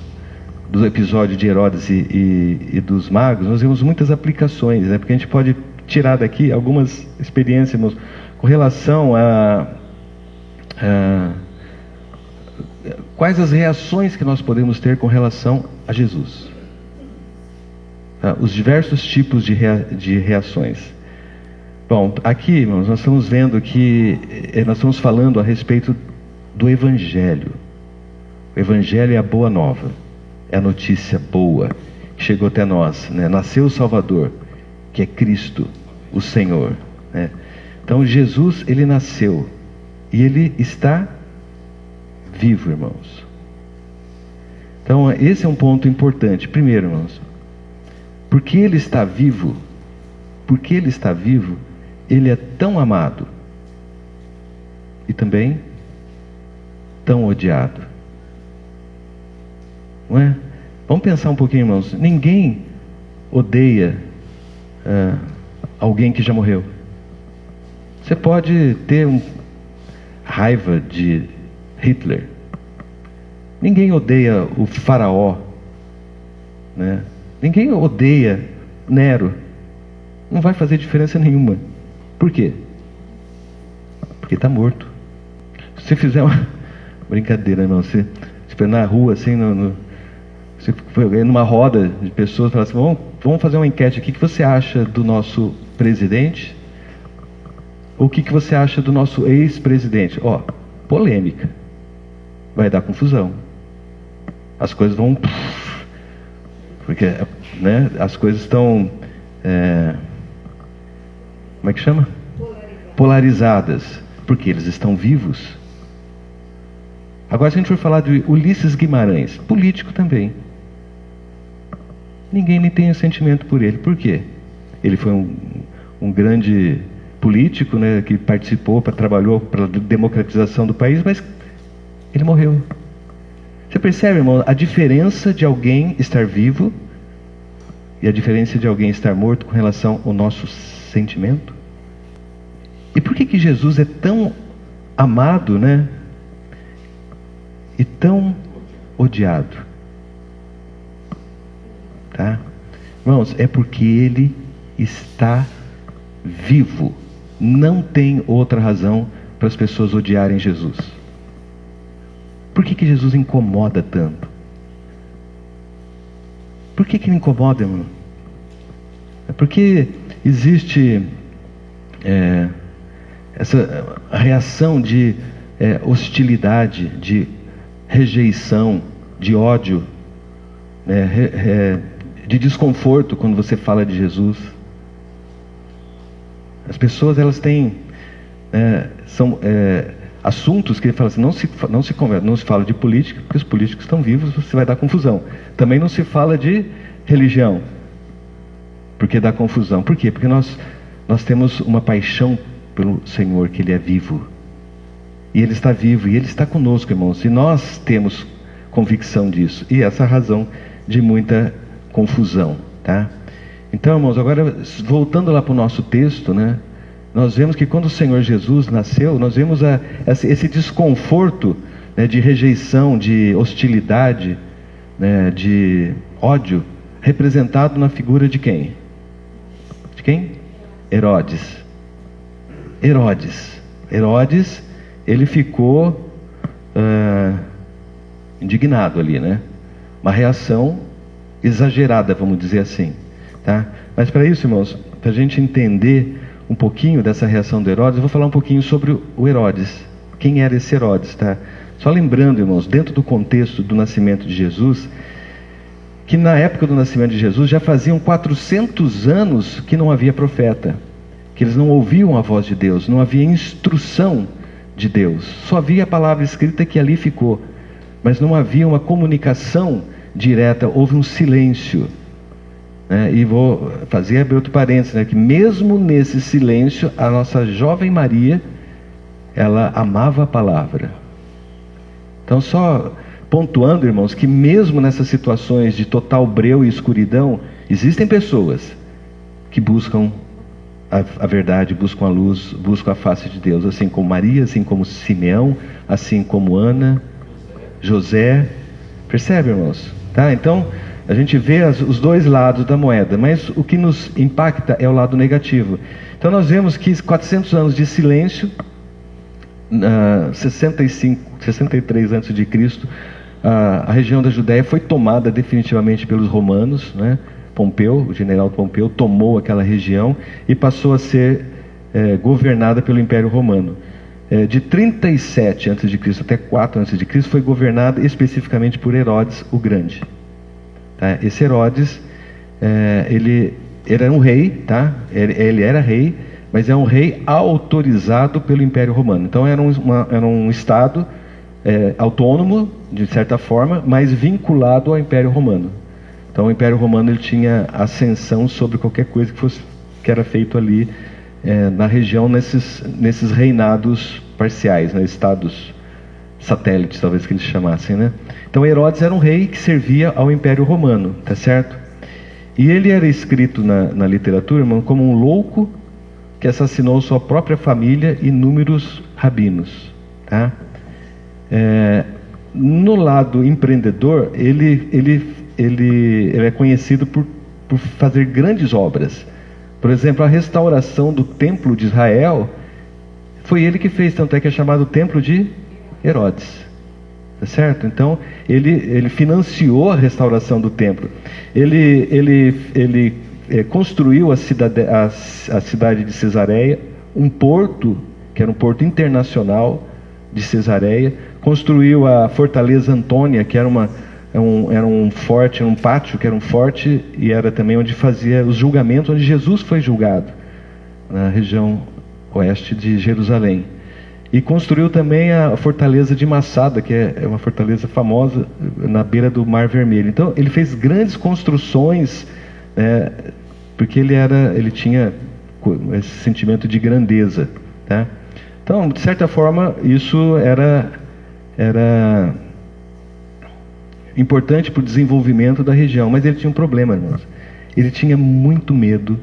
episódios de Herodes e dos magos, nós vemos muitas aplicações, né? Porque a gente pode tirar daqui algumas experiências, irmãos, com relação a quais as reações que nós podemos ter com relação a Jesus. Os diversos tipos de reações. Bom, aqui, irmãos, nós estamos vendo que nós estamos falando a respeito do Evangelho. O Evangelho é a boa nova, é a notícia boa que chegou até nós, né? Nasceu o Salvador, que é Cristo, o Senhor, né? Então Jesus, ele nasceu e ele está vivo, irmãos. Então, esse é um ponto importante. Primeiro, irmãos, porque ele está vivo, ele é tão amado e também tão odiado. Não é? Vamos pensar um pouquinho, irmãos. Ninguém odeia alguém que já morreu. Você pode ter raiva de Hitler. Ninguém odeia o faraó, né? Ninguém odeia Nero. Não vai fazer diferença nenhuma. Por quê? Porque está morto. Se você fizer uma brincadeira, irmão, você for na rua, assim, você foi numa roda de pessoas, fala assim, vamos fazer uma enquete aqui, o que você acha do nosso presidente? Ou o que você acha do nosso ex-presidente? Polêmica. Vai dar confusão. As coisas vão... Porque, né, as coisas estão... como é que chama? Polarizadas. Porque eles estão vivos. Agora, se a gente for falar de Ulisses Guimarães, político também. Ninguém nem tem sentimento por ele. Por quê? Ele foi um grande político, né, que participou, trabalhou para a democratização do país, mas ele morreu. Você percebe, irmão, a diferença de alguém estar vivo e a diferença de alguém estar morto com relação ao nosso sentimento? E por que Jesus é tão amado, né? E tão odiado? Tá? Irmãos, é porque ele está vivo. Não tem outra razão para as pessoas odiarem Jesus. Por que Jesus incomoda tanto? Por que ele incomoda, irmão? É porque existe essa reação de hostilidade, de rejeição, de ódio, de desconforto quando você fala de Jesus. As pessoas, elas têm assuntos que ele fala assim, não se fala de política, porque os políticos estão vivos, você vai dar confusão. Também não se fala de religião, porque dá confusão. Por quê? Porque nós temos uma paixão pelo Senhor, que Ele é vivo. E Ele está vivo, e Ele está conosco, irmãos. E nós temos convicção disso. E essa é a razão de muita confusão, tá? Então, irmãos, agora voltando lá para o nosso texto, né? Nós vemos que quando o Senhor Jesus nasceu, nós vemos esse desconforto, né, de rejeição, de hostilidade, né, de ódio, representado na figura de quem? De quem? Herodes. Herodes, ele ficou indignado ali, né? Uma reação exagerada, vamos dizer assim, tá? Mas para isso, irmãos, para a gente entender um pouquinho dessa reação do Herodes, eu vou falar um pouquinho sobre o Herodes. Quem era esse Herodes, tá? Só lembrando, irmãos, dentro do contexto do nascimento de Jesus, que na época do nascimento de Jesus já faziam 400 anos que não havia profeta, que eles não ouviam a voz de Deus, não havia instrução de Deus, só havia a palavra escrita que ali ficou, mas não havia uma comunicação direta, houve um silêncio. E vou fazer abrir outro parênteses, né, que mesmo nesse silêncio, a nossa jovem Maria, ela amava a palavra. Então, só pontuando, irmãos, que mesmo nessas situações de total breu e escuridão, existem pessoas que buscam a verdade, buscam a luz, buscam a face de Deus, assim como Maria, assim como Simeão, assim como Ana, José. Percebe, irmãos? Tá? Então, a gente vê os dois lados da moeda, mas o que nos impacta é o lado negativo. Então nós vemos que 400 anos de silêncio, 63 a.C., a região da Judéia foi tomada definitivamente pelos romanos, né? Pompeu, o general Pompeu, tomou aquela região e passou a ser governada pelo Império Romano. De 37 a.C. até 4 a.C. foi governada especificamente por Herodes o Grande. Tá? Esse Herodes, ele era um rei, tá? Ele era rei, mas é um rei autorizado pelo Império Romano. Então era um estado autônomo, de certa forma, mas vinculado ao Império Romano. Então o Império Romano ele tinha ascensão sobre qualquer coisa que era feito ali na região, nesses reinados parciais, né, estados satélites, talvez que eles chamassem, né? Então Herodes era um rei que servia ao Império Romano, tá certo? E ele era escrito na literatura, irmão, como um louco que assassinou sua própria família e inúmeros rabinos, tá? No lado empreendedor, ele é conhecido por fazer grandes obras. Por exemplo, a restauração do Templo de Israel foi ele que fez, tanto é que é chamado Templo de Herodes, tá certo? Então ele financiou a restauração do templo. Ele construiu a cidade de Cesareia, um porto que era um porto internacional de Cesareia. Construiu a fortaleza Antônia, que era um forte, um pátio que era um forte, e era também onde fazia os julgamentos, onde Jesus foi julgado, na região oeste de Jerusalém. E construiu também a fortaleza de Massada, que é uma fortaleza famosa na beira do Mar Vermelho. Então ele fez grandes construções, porque ele tinha esse sentimento de grandeza, tá? Então, de certa forma, isso era importante para o desenvolvimento da região, mas ele tinha um problema, irmãos. Ele tinha muito medo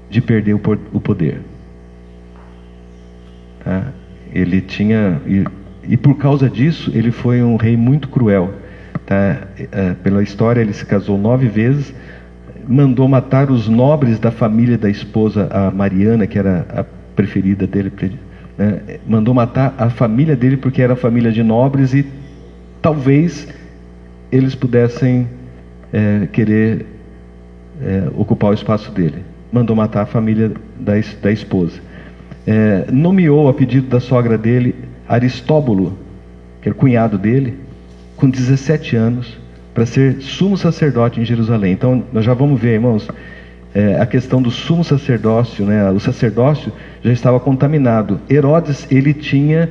de perder o poder, tá? Ele tinha, e por causa disso, ele foi um rei muito cruel, tá? Pela história, ele se casou 9 vezes, mandou matar os nobres da família da esposa, a Mariana, que era a preferida dele, né? Mandou matar a família dele porque era família de nobres e talvez eles pudessem querer ocupar o espaço dele. Mandou matar a família da esposa. Nomeou, a pedido da sogra dele, Aristóbulo, que era cunhado dele, com 17 anos, para ser sumo sacerdote em Jerusalém. Então nós já vamos ver, irmãos, a questão do sumo sacerdócio, né? O sacerdócio já estava contaminado. Herodes, ele tinha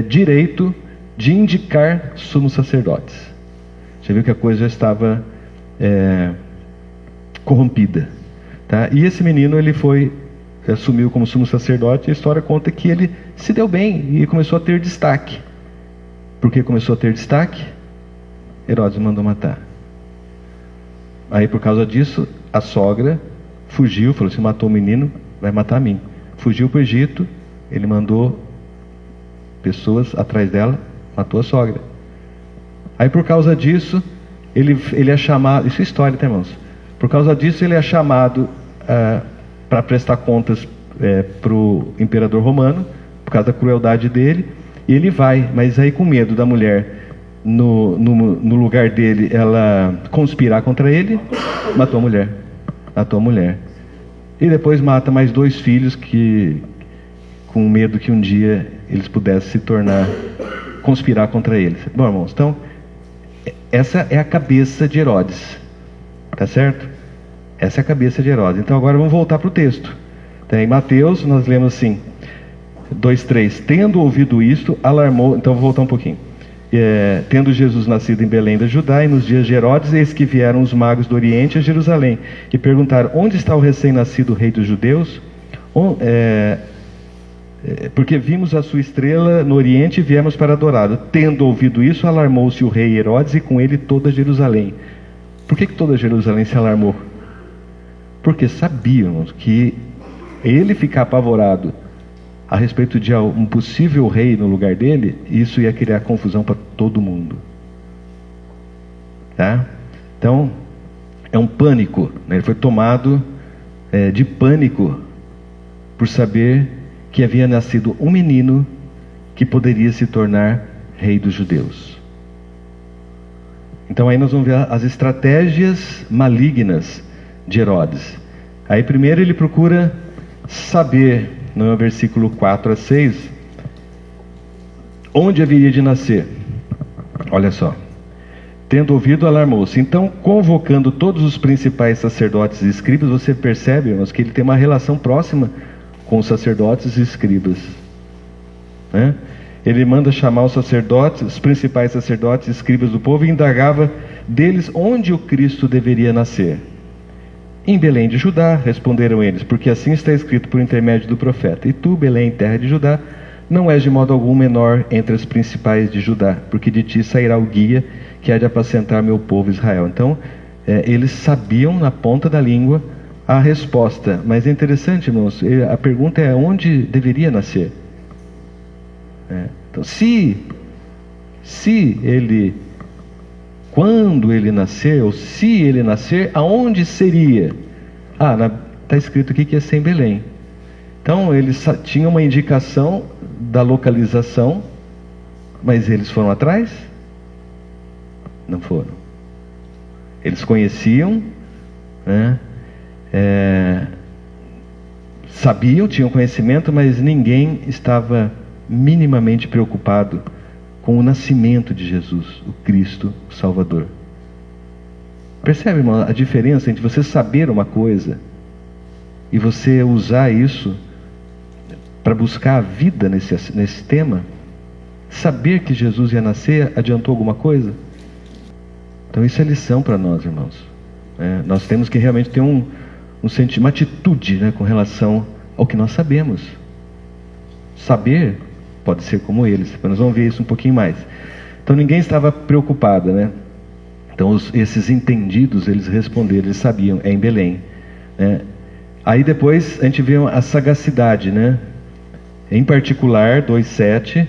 direito de indicar sumos sacerdotes. Você viu que a coisa já estava corrompida, tá? E esse menino, ele assumiu como sumo sacerdote, e a história conta que ele se deu bem e começou a ter destaque. Por que começou a ter destaque? Herodes mandou matar. Aí, por causa disso, a sogra fugiu, falou assim: matou o menino, vai matar a mim. Fugiu para o Egito, ele mandou pessoas atrás dela, matou a sogra. Aí, por causa disso, ele é chamado, isso é história, tá, irmãos? Por causa disso, ele é chamado para prestar contas para o imperador romano, por causa da crueldade dele, e ele vai, mas aí com medo da mulher no lugar dele, ela conspirar contra ele, matou a mulher, e depois mata mais 2 filhos, com medo que um dia eles pudessem se tornar, conspirar contra eles. Bom, irmãos, então essa é a cabeça de Herodes, tá certo? Essa é a cabeça de Herodes. Então agora vamos voltar para o texto. Em Mateus nós lemos assim, 2:3. Tendo ouvido isto, alarmou. Então vou voltar um pouquinho. Tendo Jesus nascido em Belém da Judá, e nos dias de Herodes, eis que vieram os magos do Oriente a Jerusalém, e perguntaram: onde está o recém-nascido rei dos judeus? Porque vimos a sua estrela no Oriente e viemos para adorá-lo. Tendo ouvido isso, alarmou-se o rei Herodes e com ele toda Jerusalém. Por que toda Jerusalém se alarmou? Porque sabíamos que ele ficar apavorado a respeito de um possível rei no lugar dele, isso ia criar confusão para todo mundo, tá? Então é um pânico, né? Ele foi tomado de pânico por saber que havia nascido um menino que poderia se tornar rei dos judeus. Então aí nós vamos ver as estratégias malignas de Herodes. Aí primeiro ele procura saber, no versículo 4-6, onde haveria de nascer. Olha só. Tendo ouvido, alarmou-se. Então, convocando todos os principais sacerdotes e escribas, você percebe, irmãos, que ele tem uma relação próxima com os sacerdotes e escribas, né? ele manda chamar os sacerdotes, os principais sacerdotes, escribas do povo, e indagava deles onde o Cristo deveria nascer. Em Belém de Judá, responderam eles, porque assim está escrito por intermédio do profeta. E tu, Belém, terra de Judá, não és de modo algum menor entre as principais de Judá, porque de ti sairá o guia que há de apacentar meu povo Israel. Então, eles sabiam na ponta da língua a resposta. Mas é interessante, irmãos, a pergunta é onde deveria nascer. Então, quando ele nascer, ou se ele nascer, aonde seria? Está escrito aqui que ia ser em Belém. Então, eles tinham uma indicação da localização, mas eles foram atrás? Não foram. Eles conheciam, né? Sabiam, tinham conhecimento, mas ninguém estava minimamente preocupado com o nascimento de Jesus, o Cristo o Salvador. Percebe, irmão, a diferença entre você saber uma coisa e você usar isso para buscar a vida nesse tema? Saber que Jesus ia nascer adiantou alguma coisa? Então isso é lição para nós, irmãos. Nós temos que realmente ter uma atitude, né, com relação ao que nós sabemos. Saber pode ser como eles, mas nós vamos ver isso um pouquinho mais. Então ninguém estava preocupado, né? Então esses entendidos, eles responderam, eles sabiam, é em Belém, né? Aí depois a gente vê a sagacidade, né? Em particular, 2:7,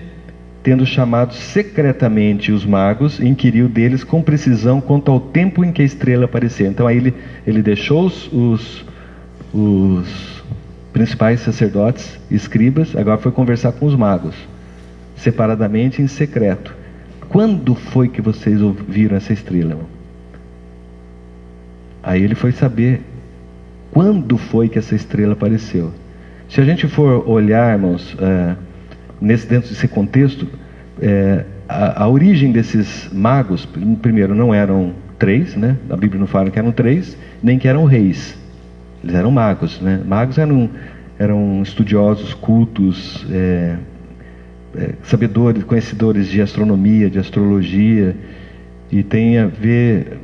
tendo chamado secretamente os magos, inquiriu deles com precisão quanto ao tempo em que a estrela aparecia. Então aí ele deixou os principais sacerdotes, escribas, agora foi conversar com os magos, separadamente, em secreto. Quando foi que vocês ouviram essa estrela? Aí ele foi saber quando foi que essa estrela apareceu. Se a gente for olhar, irmãos, dentro desse contexto, a origem desses magos, primeiro, não eram 3, né? A Bíblia não fala que eram 3, nem que eram reis. Eles eram magos, né? Magos eram estudiosos, cultos, sabedores, conhecedores de astronomia, de astrologia, e tem a ver...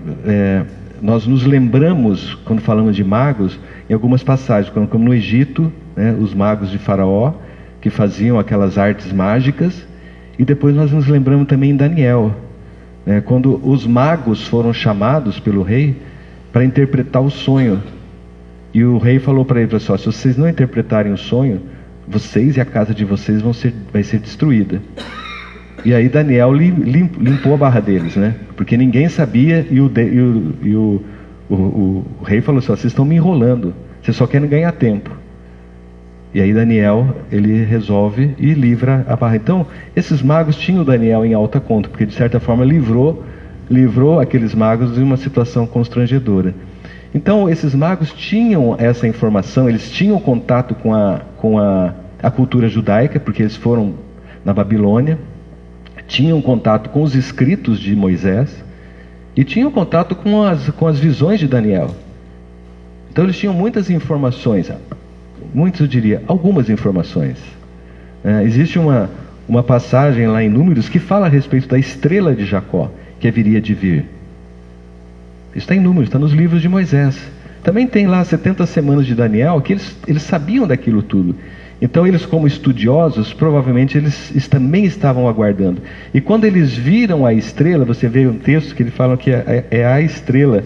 nós nos lembramos, quando falamos de magos, em algumas passagens, como no Egito, né, os magos de Faraó, que faziam aquelas artes mágicas, e depois nós nos lembramos também em Daniel, né, quando os magos foram chamados pelo rei para interpretar o sonho. E o rei falou para ele, se vocês não interpretarem o sonho, vocês e a casa de vocês vai ser destruída. E aí Daniel limpou a barra deles, né? Porque ninguém sabia, e o rei falou assim, vocês estão me enrolando, vocês só querem ganhar tempo. E aí Daniel, ele resolve e livra a barra. Então, esses magos tinham o Daniel em alta conta, porque de certa forma livrou aqueles magos de uma situação constrangedora. Então, esses magos tinham essa informação, eles tinham contato com a cultura judaica, porque eles foram na Babilônia, tinham contato com os escritos de Moisés, e tinham contato com as visões de Daniel. Então, eles tinham muitas informações, eu diria, algumas informações. Existe uma passagem lá em Números que fala a respeito da estrela de Jacó, que haveria de vir. Isso está em Números, está nos livros de Moisés. Também tem lá 70 semanas de Daniel, que eles sabiam daquilo tudo. Então eles, como estudiosos, provavelmente eles também estavam aguardando. E quando eles viram a estrela, você vê um texto que eles falam que é a estrela.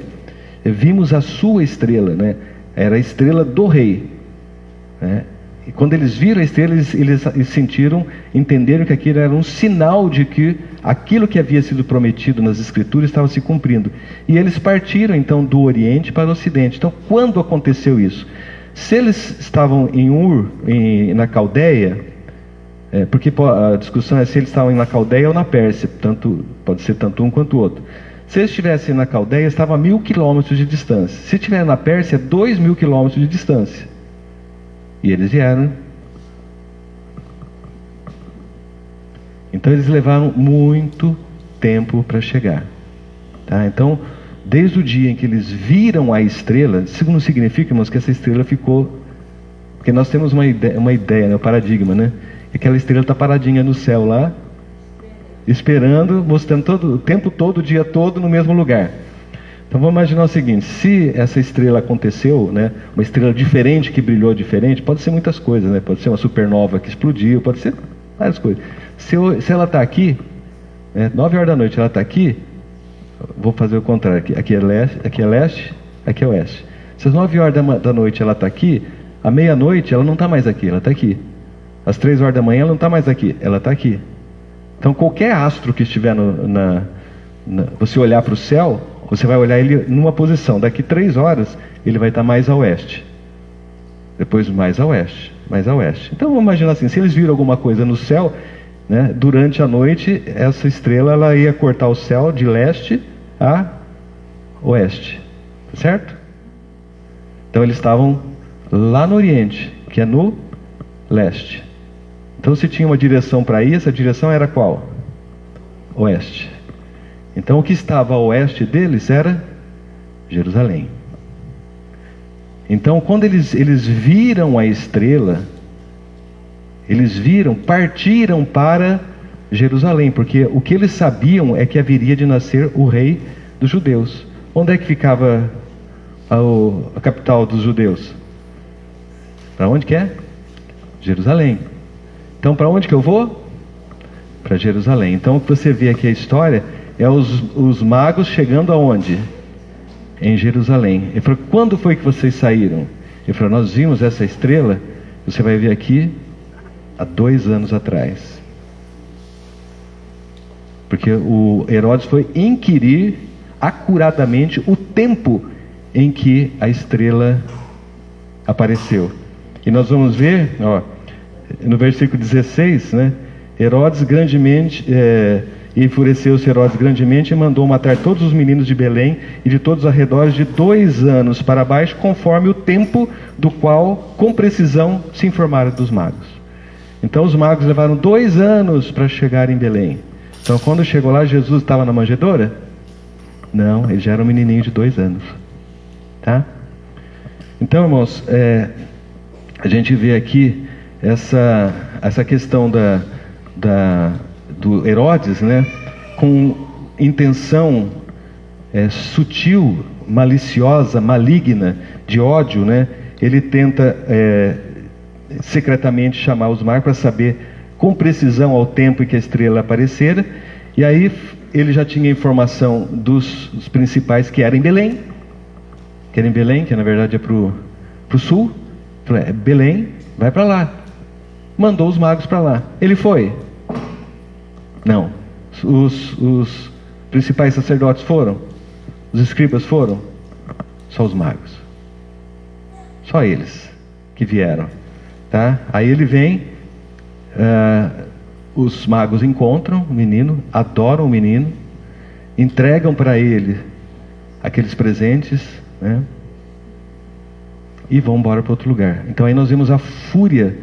Vimos a sua estrela, né? Era a estrela do rei, né? E quando eles viram a estrela, eles entenderam que aquilo era um sinal de que aquilo que havia sido prometido nas Escrituras estava se cumprindo. E eles partiram então do Oriente para o Ocidente. Então, quando aconteceu isso? Se eles estavam em Ur, na Caldeia, porque a discussão é se eles estavam na Caldeia ou na Pérsia, pode ser tanto um quanto o outro. Se eles estivessem na Caldeia, estavam a 1.000 quilômetros de distância. Se estiver na Pérsia, 2.000 quilômetros de distância. E eles vieram. Então eles levaram muito tempo para chegar, tá? Então, desde o dia em que eles viram a estrela, isso não significa, irmãos, que essa estrela ficou... Porque nós temos uma ideia, né, o paradigma, né? Aquela estrela está paradinha no céu lá, esperando, mostrando o tempo todo, o dia todo no mesmo lugar. Então vamos imaginar o seguinte: se essa estrela aconteceu, né, uma estrela diferente que brilhou diferente, pode ser muitas coisas, né? Pode ser uma supernova que explodiu, pode ser várias coisas. Se ela está aqui, 9 horas da noite ela está aqui, vou fazer o contrário, aqui é leste, aqui é oeste. Se às 9 horas da noite ela está aqui, à meia-noite ela não está mais aqui, ela está aqui. Às 3 horas da manhã ela não está mais aqui, ela está aqui. Então qualquer astro que estiver você olhar para o céu, você vai olhar ele numa posição. Daqui 3 horas ele vai estar mais a oeste, depois mais a oeste, mais a oeste. Então vamos imaginar assim: se eles viram alguma coisa no céu, né, durante a noite, essa estrela ela ia cortar o céu de leste a oeste, certo? Então eles estavam lá no oriente, que é no leste. Então se tinha uma direção para ir, essa direção era qual? Oeste. Então o que estava a oeste deles era Jerusalém. Então quando eles viram a estrela, partiram para Jerusalém, porque o que eles sabiam é que haveria de nascer o rei dos judeus. Onde é que ficava a capital dos judeus? Para onde que é? Jerusalém. Então para onde que eu vou? Para Jerusalém. Então o que você vê aqui a história é os magos chegando aonde? Em Jerusalém. Ele falou: quando foi que vocês saíram? Ele falou: nós vimos essa estrela, você vai ver aqui, há 2 anos atrás. Porque o Herodes foi inquirir acuradamente o tempo em que a estrela apareceu. E nós vamos ver, no versículo 16, né? Herodes grandemente, enfureceu-se Herodes grandemente e mandou matar todos os meninos de Belém e de todos os arredores de 2 anos para baixo, conforme o tempo do qual, com precisão, se informaram dos magos. Então os magos levaram 2 anos para chegar em Belém. Então quando chegou lá, Jesus estava na manjedoura? Não, ele já era um menininho de 2 anos. Tá? Então, irmãos, a gente vê aqui essa questão do Herodes, né, com intenção sutil, maliciosa, maligna, de ódio, né? Ele tenta secretamente chamar os magos para saber com precisão ao tempo em que a estrela aparecera. E aí ele já tinha informação dos principais que era em Belém, que na verdade é para o sul. Falou: Belém, vai para lá. Mandou os magos para lá. Ele foi? Não. Os principais sacerdotes foram? Os escribas foram? Só os magos. Só eles que vieram. Tá? Aí ele vem, os magos encontram o menino, adoram o menino, entregam para ele aqueles presentes, né? E vão embora para outro lugar. Então aí nós vemos a fúria,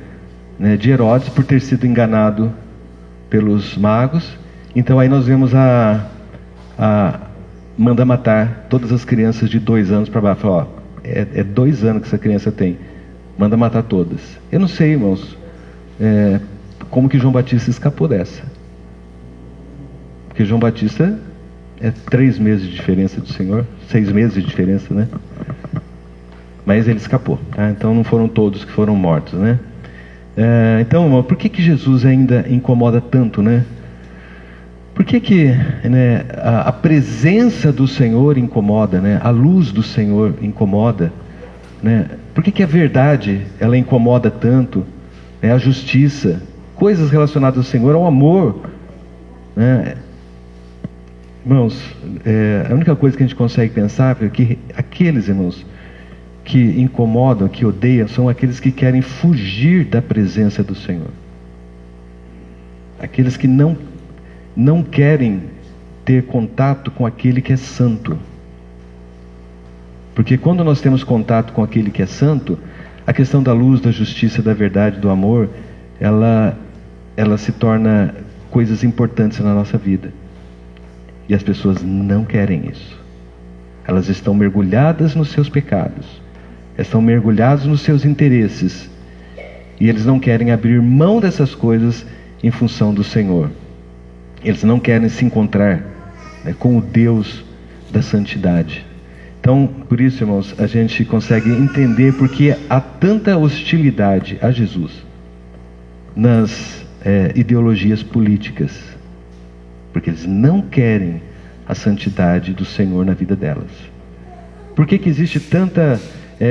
né, de Herodes por ter sido enganado pelos magos. Então aí nós vemos manda matar todas as crianças de 2 anos para baixo. Fala: é 2 anos que essa criança tem, manda matar todas. Eu não sei, irmãos, como que João Batista escapou dessa. Porque João Batista é 3 meses de diferença do Senhor, 6 meses de diferença, né? Mas ele escapou, tá? Então não foram todos que foram mortos, né? Então, irmão, por que Jesus ainda incomoda tanto, né? Por que né, a presença do Senhor incomoda, né? A luz do Senhor incomoda, né? Por que a verdade ela incomoda tanto, né? A justiça, coisas relacionadas ao Senhor, ao amor, né? Irmãos, a única coisa que a gente consegue pensar é que aqueles, irmãos, que incomodam, que odeiam, são aqueles que querem fugir da presença do Senhor. Aqueles que não querem ter contato com aquele que é santo. Porque quando nós temos contato com aquele que é santo, a questão da luz, da justiça, da verdade, do amor, ela se torna coisas importantes na nossa vida. E as pessoas não querem isso. Elas estão mergulhadas nos seus pecados, estão mergulhadas nos seus interesses, E eles não querem abrir mão dessas coisas em função do Senhor. Eles não querem se encontrar, né, com o Deus da santidade. Então, por isso, irmãos, a gente consegue entender porque há tanta hostilidade a Jesus nas ideologias políticas. Porque eles não querem a santidade do Senhor na vida delas. Por que existe tanta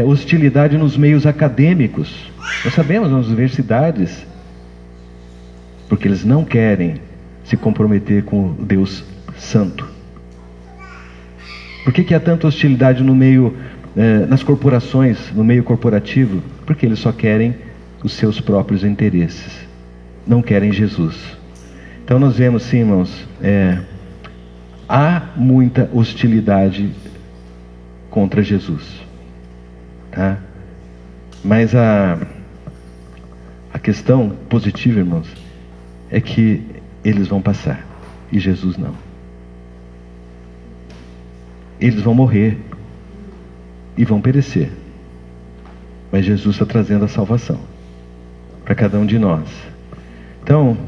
hostilidade nos meios acadêmicos? Nós sabemos, nas universidades, porque eles não querem se comprometer com o Deus Santo. Por que há tanta hostilidade no meio, nas corporações, no meio corporativo? Porque eles só querem os seus próprios interesses, não querem Jesus. Então nós vemos, sim, irmãos, há muita hostilidade contra Jesus, tá? Mas a questão positiva, irmãos, é que eles vão passar e Jesus não. Eles vão morrer e vão perecer, mas Jesus está trazendo a salvação para cada um de nós. Então,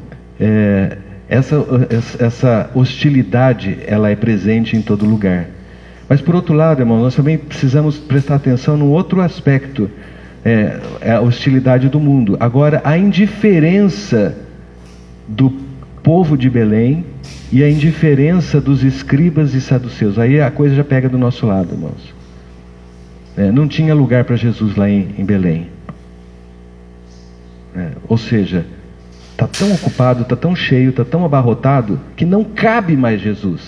essa hostilidade, ela é presente em todo lugar. Mas por outro lado, irmão, nós também precisamos prestar atenção num outro aspecto, a hostilidade do mundo. Agora, a indiferença do povo de Belém e a indiferença dos escribas e saduceus. Aí a coisa já pega do nosso lado, irmãos. Não tinha lugar para Jesus lá em Belém. Ou seja, está tão ocupado, está tão cheio, está tão abarrotado, que não cabe mais Jesus.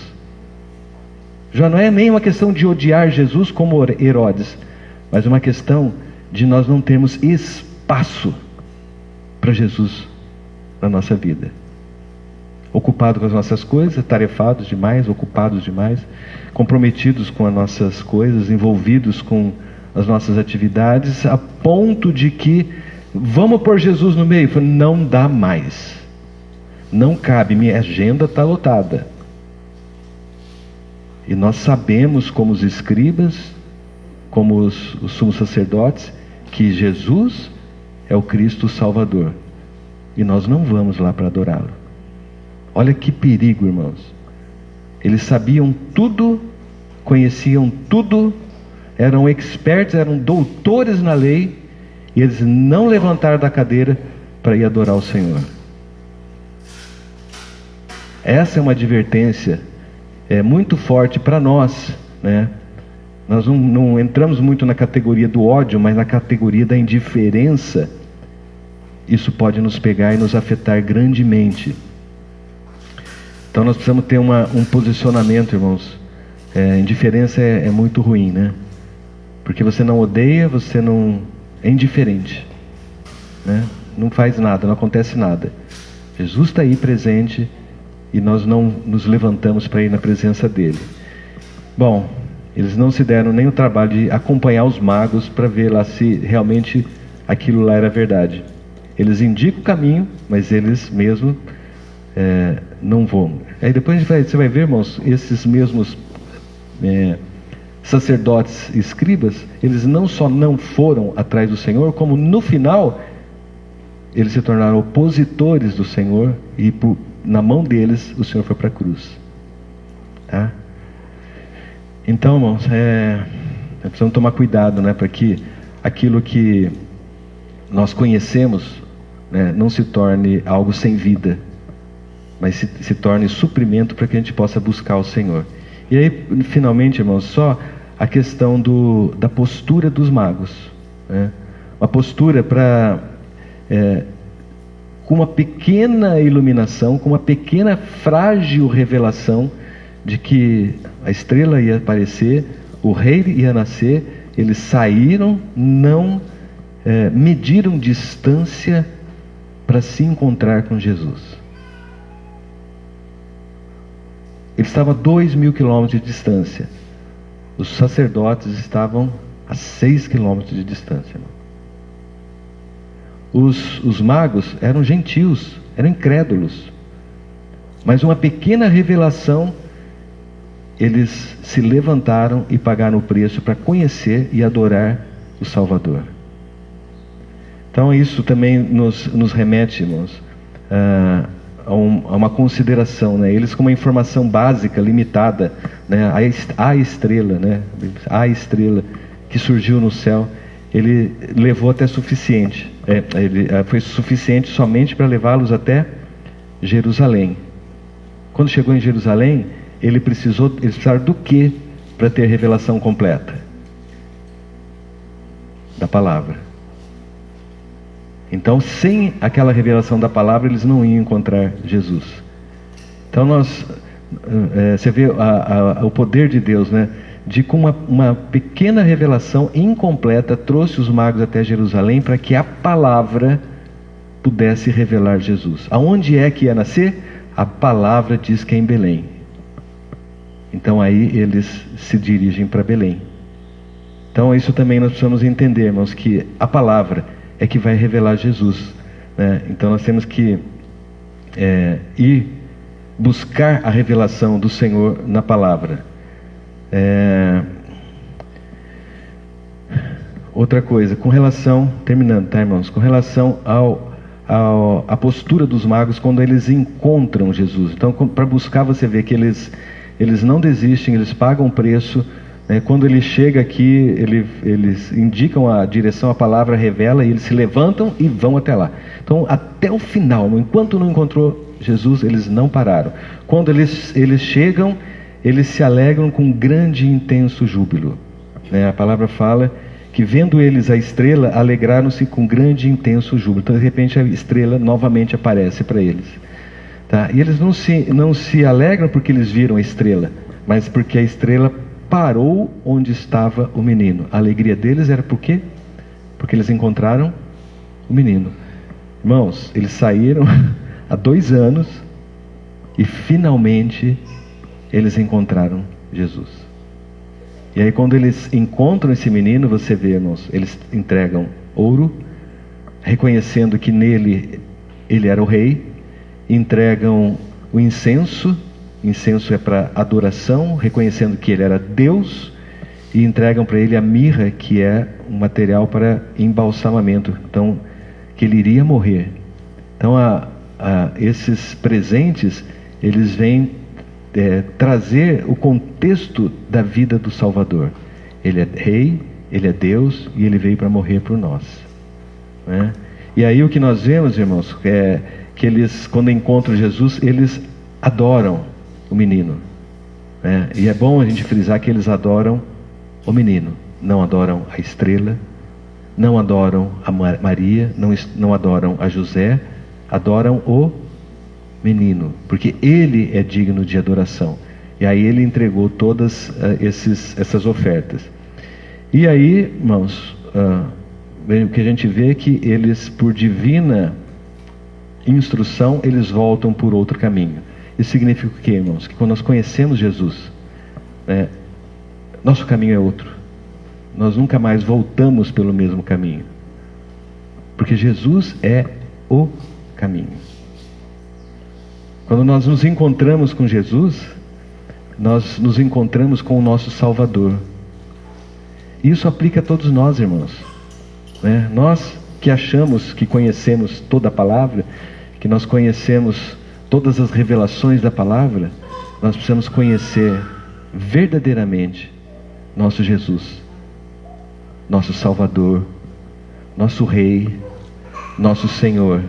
Já não é nem uma questão de odiar Jesus como Herodes, mas uma questão de nós não termos espaço para Jesus na nossa vida. Ocupado com as nossas coisas, atarefados demais, ocupados demais, comprometidos com as nossas coisas, envolvidos com as nossas atividades, a ponto de que vamos pôr Jesus no meio. Não dá mais, não cabe, minha agenda está lotada. E nós sabemos, como os escribas, como os sumos sacerdotes, que Jesus é o Cristo Salvador, e nós não vamos lá para adorá-lo. Olha que perigo, irmãos. Eles sabiam tudo, conheciam tudo, eram experts, eram doutores na lei, e eles não levantaram da cadeira para ir adorar o Senhor. Essa é uma advertência muito forte para nós, né? Nós não entramos muito na categoria do ódio, mas na categoria da indiferença. Isso pode nos pegar e nos afetar grandemente. Então nós precisamos ter um posicionamento, irmãos. Indiferença é muito ruim, né? Porque você não odeia, você não... é indiferente, né? Não faz nada, não acontece nada. Jesus está aí presente e nós não nos levantamos para ir na presença dele. Bom, eles não se deram nem o trabalho de acompanhar os magos para ver lá se realmente aquilo lá era verdade. Eles indicam o caminho, mas eles mesmos não vão. Aí depois você vai ver, irmãos, esses mesmos sacerdotes e escribas, eles não só não foram atrás do Senhor, como no final eles se tornaram opositores do Senhor, e na mão deles o Senhor foi para a cruz, tá? Então, irmãos, nós precisamos tomar cuidado, né, para que aquilo que nós conhecemos, né, não se torne algo sem vida, mas se torne suprimento para que a gente possa buscar o Senhor. E aí, finalmente, irmãos, só a questão da postura dos magos, né? Uma postura com uma pequena iluminação, com uma pequena frágil revelação de que a estrela ia aparecer, o rei ia nascer. Eles saíram, não mediram distância para se encontrar com Jesus. Ele estava a 2.000 quilômetros de distância. Os sacerdotes estavam a 6 quilômetros de distância. Os magos eram gentios, eram incrédulos. Mas uma pequena revelação, eles se levantaram e pagaram o preço para conhecer e adorar o Salvador. Então isso também nos remete, irmãos, a uma consideração, né? Eles com uma informação básica, limitada, né? A estrela, né? A estrela que surgiu no céu, ele levou até suficiente. Foi suficiente somente para levá-los até Jerusalém. Quando chegou em Jerusalém, eles precisaram do que para ter a revelação completa? Da palavra. Então, sem aquela revelação da palavra, eles não iam encontrar Jesus. Então, você vê o poder de Deus, né? De com uma pequena revelação incompleta, trouxe os magos até Jerusalém para que a palavra pudesse revelar Jesus. Aonde é que ia nascer? A palavra diz que é em Belém. Então, aí eles se dirigem para Belém. Então, isso também nós precisamos entender, irmãos, que a palavra é que vai revelar Jesus, né? Então nós temos que ir buscar a revelação do Senhor na palavra. Outra coisa, com relação, terminando, tá, irmãos? Com relação à postura dos magos quando eles encontram Jesus. Então, para buscar, você vê que eles não desistem, eles pagam o preço. Quando ele chega aqui, eles indicam a direção, a palavra revela, e eles se levantam e vão até lá. Então, até o final, enquanto não encontrou Jesus, eles não pararam. Quando eles chegam, eles se alegram com grande e intenso júbilo. A palavra fala que, vendo eles a estrela, alegraram-se com grande e intenso júbilo. Então, de repente, a estrela novamente aparece para eles. Tá? E eles não se alegram porque eles viram a estrela, mas porque a estrela parou onde estava o menino. A alegria deles era por quê? Porque eles encontraram o menino. Irmãos, eles saíram há 2 anos e finalmente eles encontraram Jesus. E aí, quando eles encontram esse menino, você vê, irmãos, eles entregam ouro, reconhecendo que nele ele era o rei, entregam o incenso. Incenso é para adoração, reconhecendo que ele era Deus, e entregam para ele a mirra, que é um material para embalsamamento, então, que ele iria morrer. Então, esses presentes, eles vêm trazer o contexto da vida do Salvador. Ele é rei, ele é Deus, e ele veio para morrer por nós, né? E aí o que nós vemos, irmãos, é que eles, quando encontram Jesus, eles adoram o menino, né? E é bom a gente frisar que eles adoram o menino, não adoram a estrela, não adoram a Maria, não adoram a José, adoram o menino, porque ele é digno de adoração. E aí ele entregou todas essas ofertas. E aí, irmãos, o que a gente vê é que eles, por divina instrução, eles voltam por outro caminho. Isso significa o quê, irmãos? Que quando nós conhecemos Jesus, nosso caminho é outro. Nós nunca mais voltamos pelo mesmo caminho, porque Jesus é o caminho. Quando nós nos encontramos com Jesus, nós nos encontramos com o nosso Salvador. Isso aplica a todos nós, irmãos, né? Nós que achamos que conhecemos toda a palavra, que nós conhecemos todas as revelações da palavra, nós precisamos conhecer verdadeiramente nosso Jesus, nosso Salvador, nosso Rei, nosso Senhor.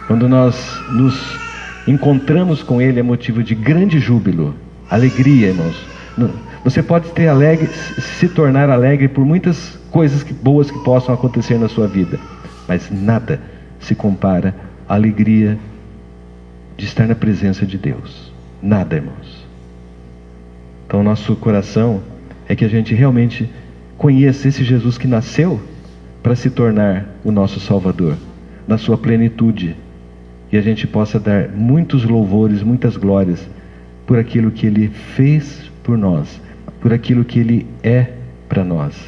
Quando nós nos encontramos com Ele, é motivo de grande júbilo, alegria, irmãos. Você pode se tornar alegre por muitas coisas boas que possam acontecer na sua vida, mas nada se compara à alegria de estar na presença de Deus. Nada, irmãos. Então, nosso coração é que a gente realmente conheça esse Jesus que nasceu para se tornar o nosso Salvador, na sua plenitude, e a gente possa dar muitos louvores, muitas glórias por aquilo que Ele fez por nós, por aquilo que Ele é para nós,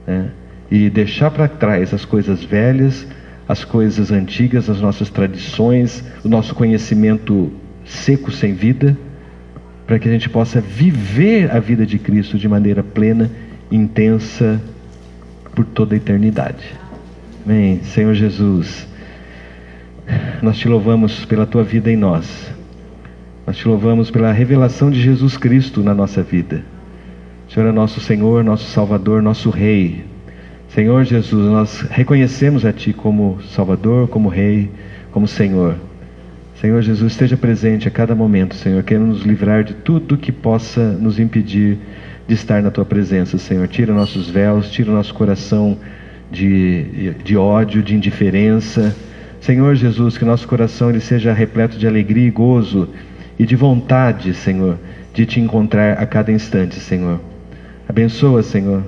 né? E deixar para trás as coisas velhas, as coisas antigas, as nossas tradições, o nosso conhecimento seco, sem vida, para que a gente possa viver a vida de Cristo de maneira plena, intensa, por toda a eternidade. Amém. Senhor Jesus, nós te louvamos pela tua vida em nós. Nós te louvamos pela revelação de Jesus Cristo na nossa vida. O Senhor é nosso Senhor, nosso Salvador, nosso Rei. Senhor Jesus, nós reconhecemos a Ti como Salvador, como Rei, como Senhor. Senhor Jesus, esteja presente a cada momento, Senhor, querendo nos livrar de tudo que possa nos impedir de estar na Tua presença, Senhor. Tira nossos véus, tira o nosso coração de ódio, de indiferença. Senhor Jesus, que nosso coração ele seja repleto de alegria e gozo e de vontade, Senhor, de Te encontrar a cada instante, Senhor. Abençoa, Senhor,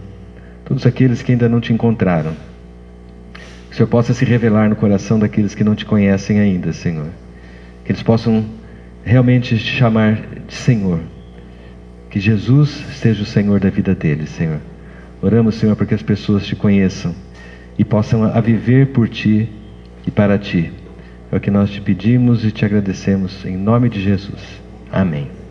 todos aqueles que ainda não Te encontraram. Que o Senhor possa se revelar no coração daqueles que não Te conhecem ainda, Senhor. Que eles possam realmente Te chamar de Senhor. Que Jesus seja o Senhor da vida deles, Senhor. Oramos, Senhor, para que as pessoas Te conheçam e possam a viver por Ti e para Ti. É o que nós Te pedimos e Te agradecemos em nome de Jesus. Amém.